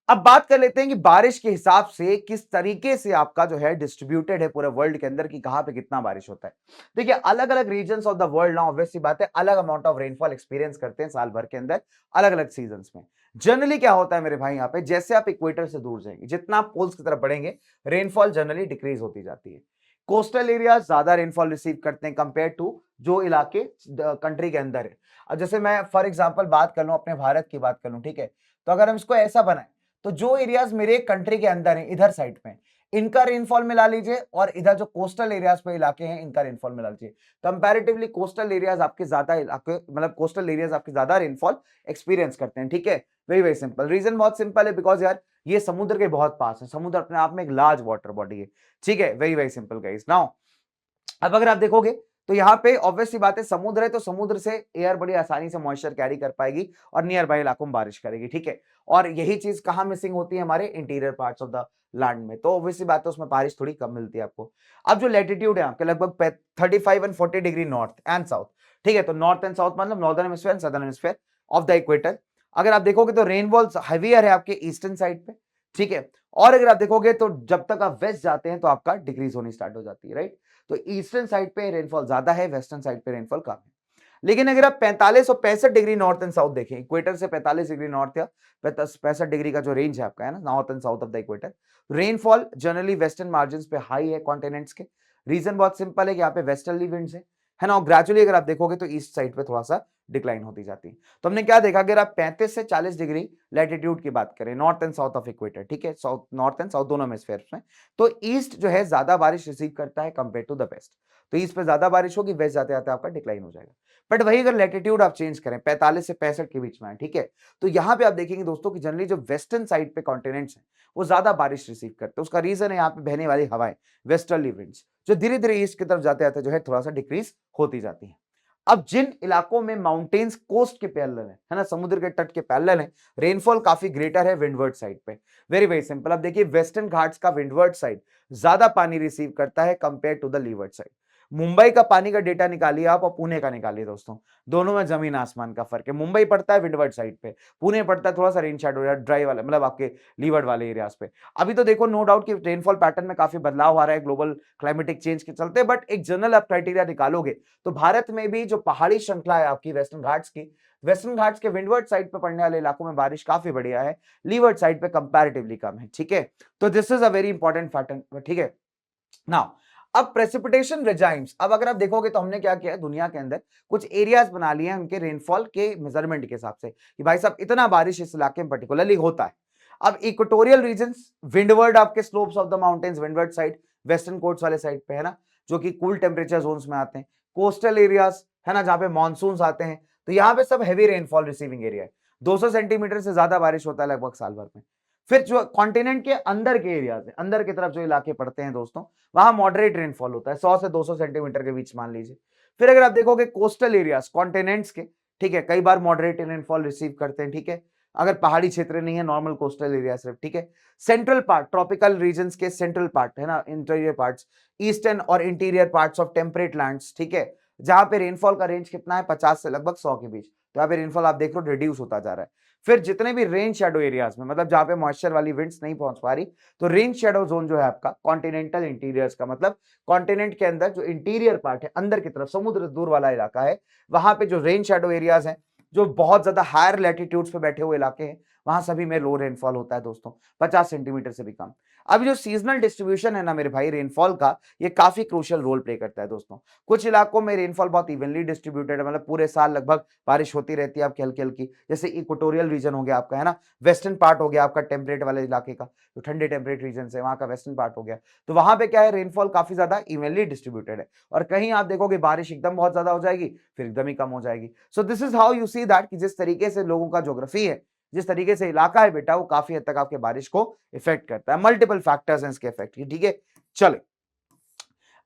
अब बात कर लेते हैं कि बारिश के हिसाब से किस तरीके से आपका जो है डिस्ट्रीब्यूटेड है पूरे वर्ल्ड के अंदर, कि कहां पे कितना बारिश होता है। देखिए अलग अलग रीजन्स ऑफ द वर्ल्ड ना ऑब्वियस सी बात है अलग अमाउंट ऑफ रेनफॉल एक्सपीरियंस करते हैं साल भर के अंदर अलग अलग सीजन्स में। जनरली क्या होता है मेरे भाई यहाँ पे, जैसे आप इक्वेटर से दूर जाएंगे जितना आप पोल्स की तरफ बढ़ेंगे रेनफॉल जनरली डिक्रीज होती जाती है। कोस्टल एरिया ज्यादा रेनफॉल रिसीव करते हैं कंपेयर टू जो इलाके कंट्री के अंदर है। अब जैसे मैं फॉर एग्जाम्पल बात कर लूं अपने भारत की बात कर लूं, ठीक है, तो अगर हम इसको ऐसा बनाए तो जो एरियाज मेरे कंट्री के अंदर हैं इधर साइड पे इनका रेनफॉल मिला लीजिए और इधर जो कोस्टल एरियाज पे इलाके हैं इनका रेनफॉल मिला लीजिए। कंपैरेटिवली कोस्टल एरियाज आपके ज्यादा इलाके मतलब कोस्टल एरियाज आपके ज्यादा रेनफॉल एक्सपीरियंस करते हैं। ठीक है, वेरी वेरी सिंपल, रीजन बहुत सिंपल है, बिकॉज यार ये समुद्र के बहुत पास है, समुद्र अपने आप में एक लार्ज वाटर बॉडी है। ठीक है, very very simple guys. Now अब अगर आप देखोगे तो यहाँ पे ऑब्वियस सी बात है समुद्र है तो समुद्र से एयर बड़ी आसानी से मॉइस्चर कैरी कर पाएगी और नियर बाई इलाकों में बारिश करेगी। ठीक है, और यही चीज कहां मिसिंग होती है हमारे interior parts of the land में, तो ऑब्वियस सी बात है उसमें बारिश थोड़ी कम मिलती है आपको। अब जो लैटिट्यूड है आपके लगभग 35 and 40 degree north and south, ठीक है, तो नॉर्थ एंड साउथ मतलब northern hemisphere and southern hemisphere of the equator. अगर आप देखोगे तो रेनफॉल हेवियर है आपके ईस्टर्न साइड पे। ठीक है, और अगर आप देखोगे तो जब तक आप वेस्ट जाते हैं तो आपका डिक्रीज होनी स्टार्ट हो जाती है, राइट। तो ईस्टर्न साइड पे रेनफॉल ज्यादा है, वेस्टर्न साइड पे रेनफॉल कम है। लेकिन अगर आप 45 और 65 डिग्री नॉर्थ एंड साउथ देखें, इक्वेटर से 45 डिग्री नॉर्थ या 65 डिग्री का जो रेंज है आपका है ना north and south of the equator, rainfall generally western margin पे हाई है कॉन्टिनेंट्स के। रीजन बहुत सिंपल है कि यहाँ पे वेस्टर्ली विंड्स है ना, और ग्रेजुअली अगर आप देखोगे तो ईस्ट साइड पे थोड़ा सा डिक्लाइन होती जाती है। तो हमने क्या देखा, अगर आप 35 से 40 डिग्री लैटिट्यूड की बात करें north and south of equator, ठीक है, साउथ नॉर्थ एंड साउथ दोनों हेमिस्फीयर्स में, तो ईस्ट जो है ज्यादा बारिश रिसीव करता है कंपेयर टू द वेस्ट। तो ईस्ट पे ज्यादा बारिश होगी, वेस्ट जाते जाते आपका डिक्लाइन हो जाएगा। बट वही अगर लैटिट्यूड आप चेंज करें 45 से 65 के बीच में है, ठीक है, तो यहां पे आप देखेंगे दोस्तों कि जनरली जो वेस्टर्न साइड पे कॉन्टिनेंट्स हैं वो ज्यादा बारिश रिसीव करते हैं। उसका रीजन है यहाँ पे बहने वाली हवाएं, वेस्टर्ली विंड्स, जो धीरे धीरे ईस्ट की तरफ जाते जाते जो है थोड़ा सा डिक्रीज होती जाती है। अब जिन इलाकों में माउंटेन्स कोस्ट के पैरेलल है ना, समुद्र के तट के पैरेलल है, रेनफॉल काफी ग्रेटर है विंडवर्ड साइड पे। वेरी वेरी सिंपल, अब देखिए वेस्टर्न घाट्स का विंडवर्ड साइड ज्यादा पानी रिसीव करता है compare to the leeward side. Mumbai का पानी का डेटा निकालिए आप और पुणे का निकालिए दोस्तों, दोनों में जमीन आसमान का फर्क है। मुंबई पड़ता है विंडवर्ड साइड पे, पुणे पड़ता है थोड़ा सा रेन शैडो या ड्राई वाला मतलब आपके लीवर्ड वाले एरियाज पे। अभी तो देखो नो डाउट कि रेनफॉल पैटर्न में काफी बदलाव आ रहा है ग्लोबल क्लाइमेटिक चेंज के चलते, बट एक जनरल आप क्राइटेरिया निकालोगे तो भारत में भी जो पहाड़ी श्रृंखला है आपकी वेस्टर्न घाट्स की, वेस्टर्न घाट्स के विंडवर्ड साइड पे पड़ने वाले इलाकों में बारिश काफी बढ़िया है, लीवर्ड साइड पे कंपैरेटिवली कम है। ठीक है, तो this is a very important pattern. ठीक है, नाउ अब प्रेसिपिटेशन रेजाइम्स, अब अगर आप देखोगे तो हमने क्या किया है दुनिया के अंदर कुछ एरियाज बना लिए हैं उनके रेनफॉल के मेजरमेंट के हिसाब से कि भाई साहब इतना बारिश इस इलाके में पर्टिकुलरली होता है। अब इक्वेटोरियल रीजन्स, विंडवर्ड आपके slopes of the mountains, windward side western quotes वाले साइड पे है ना, जो कि कूल टेम्परेचर जोन्स में आते हैं। कोस्टल एरियाज है ना जहां पे मानसून आते हैं, तो यहाँ पे सब हैवी रेनफॉल रिसीविंग एरिया है, 200 सेंटीमीटर से ज्यादा बारिश होता है लगभग साल भर में। फिर जो कॉन्टिनेंट के अंदर के एरियाज है, अंदर की तरफ जो इलाके पड़ते हैं दोस्तों, वहां मॉडरेट रेनफॉल होता है 100 से 200 सेंटीमीटर के बीच मान लीजिए। फिर अगर आप देखोगे कोस्टल एरियाज कॉन्टिनेंट्स के, ठीक है, कई बार मॉडरेट रेनफॉल रिसीव करते हैं। ठीक है, अगर पहाड़ी क्षेत्र नहीं है, नॉर्मल कोस्टल एरिया सिर्फ। ठीक है, सेंट्रल पार्ट ट्रॉपिकल रीजन्स के सेंट्रल पार्ट है ना, इंटीरियर पार्ट्स, ईस्टर्न और interior parts of temperate lands, ठीक है, जहां पे रेनफॉल का रेंज कितना है 50 से लगभग 100 के बीच, तो यहाँ पे रेनफॉल आप देख लो रिड्यूस होता जा रहा है। फिर जितने भी रेन शेडो एरियाज में, मतलब जहां पे मॉइस्चर वाली विंड्स नहीं पहुंच पा रही, तो रेन शेडो जोन जो है आपका कॉन्टिनेंटल इंटीरियर्स का, मतलब कॉन्टिनेंट के अंदर जो इंटीरियर पार्ट है, अंदर की तरफ समुद्र दूर वाला इलाका है, वहां पे जो रेन शेडो एरियाज हैं, जो बहुत ज्यादा हायर लैटिट्यूड्स पे बैठे हुए इलाके हैं, वहां सभी में लो रेनफॉल होता है दोस्तों, 50 सेंटीमीटर से भी कम। अब जो सीजनल डिस्ट्रीब्यूशन है ना मेरे भाई रेनफॉल का, ये काफी क्रूशियल रोल प्ले करता है दोस्तों। कुछ इलाकों में रेनफॉल बहुत इवनली डिस्ट्रीब्यूटेड है, मतलब पूरे साल लगभग बारिश होती रहती है आपकी हल्की हल्की, जैसे इक्वेटोरियल रीजन हो गया आपका, है ना, वेस्टर्न पार्ट हो गया आपका टेम्परेट वाले इलाके का, जो ठंडे टेम्परेट रीजन है वहां का वेस्टर्न पार्ट हो गया, तो वहां पे क्या है रेनफॉल काफी ज्यादा इवनली डिस्ट्रीब्यूटेड है। और कहीं आप देखोगे बारिश एकदम बहुत ज्यादा हो जाएगी, फिर एकदम ही कम हो जाएगी। So this is how you see that कि जिस तरीके से लोगों का ज्योग्राफी है, जिस तरीके से इलाका है बेटा, वो काफी हद तक आपके बारिश को इफेक्ट करता है। मल्टीपल फैक्टर्स हैं इसके इफेक्ट की, ठीक है। चले,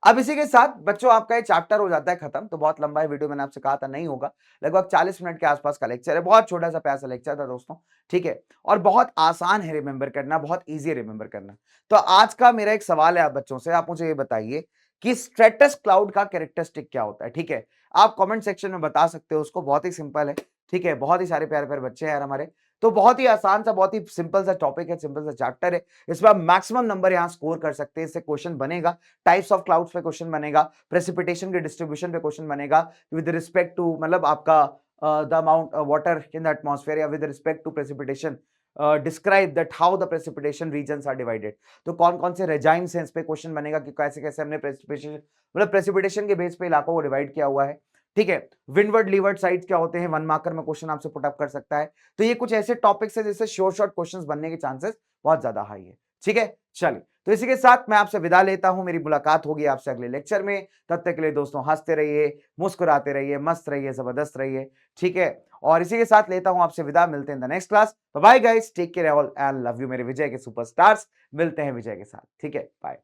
अब इसी के साथ बच्चों आपका ये चैप्टर हो जाता है खत्म। तो बहुत लंबा है वीडियो, मैंने आपसे कहा था नहीं होगा, लगभग 40 मिनट के आसपास का लेक्चर है, बहुत छोटा सा प्यारा सा लेक्चर था दोस्तों, ठीक है। और बहुत आसान है रिमेंबर करना, बहुत ईजी है रिमेंबर करना। तो आज का मेरा एक सवाल है आप बच्चों से, आप मुझे ये बताइए कि स्ट्रेटस क्लाउड का कैरेक्टरिस्टिक क्या होता है, ठीक है। आप कमेंट सेक्शन में बता सकते हो उसको, बहुत ही सिंपल है, ठीक है। बहुत ही सारे प्यारे प्यारे बच्चे हैं यार हमारे, तो बहुत ही आसान सा, बहुत ही सिंपल सा टॉपिक है, सिंपल सा चैप्टर है, इसमें आप मैक्सिमम नंबर यहाँ स्कोर कर सकते हैं। इससे क्वेश्चन बनेगा, टाइप्स ऑफ क्लाउड्स पे क्वेश्चन बनेगा, प्रेसिपिटेशन के डिस्ट्रीब्यूशन पे क्वेश्चन बनेगा, विद रिस्पेक्ट टू, मतलब आपका the amount water in the atmosphere, या with respect to precipitation, describe that how the precipitation regions are divided. तो कौन कौन से रेजाइम्स हैं, इस पे क्वेश्चन बनेगा कि कैसे कैसे हमने प्रेसिपिटेशन, मतलब प्रेसिपिटेशन के बेस पे इलाकों को डिवाइड किया हुआ है, ठीक है। विंडवर्ड लीवर्ड साइड्स क्या होते हैं, 1 मार्कर में क्वेश्चन आपसे पुट अप कर सकता है। तो ये कुछ ऐसे टॉपिक्स है जिससे शॉर्ट शॉर्ट क्वेश्चंस बनने के चांसेस बहुत ज्यादा हाई है, ठीक है। चलिए, तो इसी के साथ मैं आपसे विदा लेता हूं, मेरी मुलाकात होगी आपसे अगले लेक्चर में। तब तक के लिए दोस्तों हंसते रहिए, मुस्कुराते रहिए, मस्त रहिए, जबरदस्त रहिए, ठीक है। और इसी के साथ लेता हूं आपसे विदा, मिलते हैं in the next class. Bye guys, take care all and love you मेरे विजय के सुपरस्टार्स। मिलते हैं विजय के साथ, ठीक है, बाय।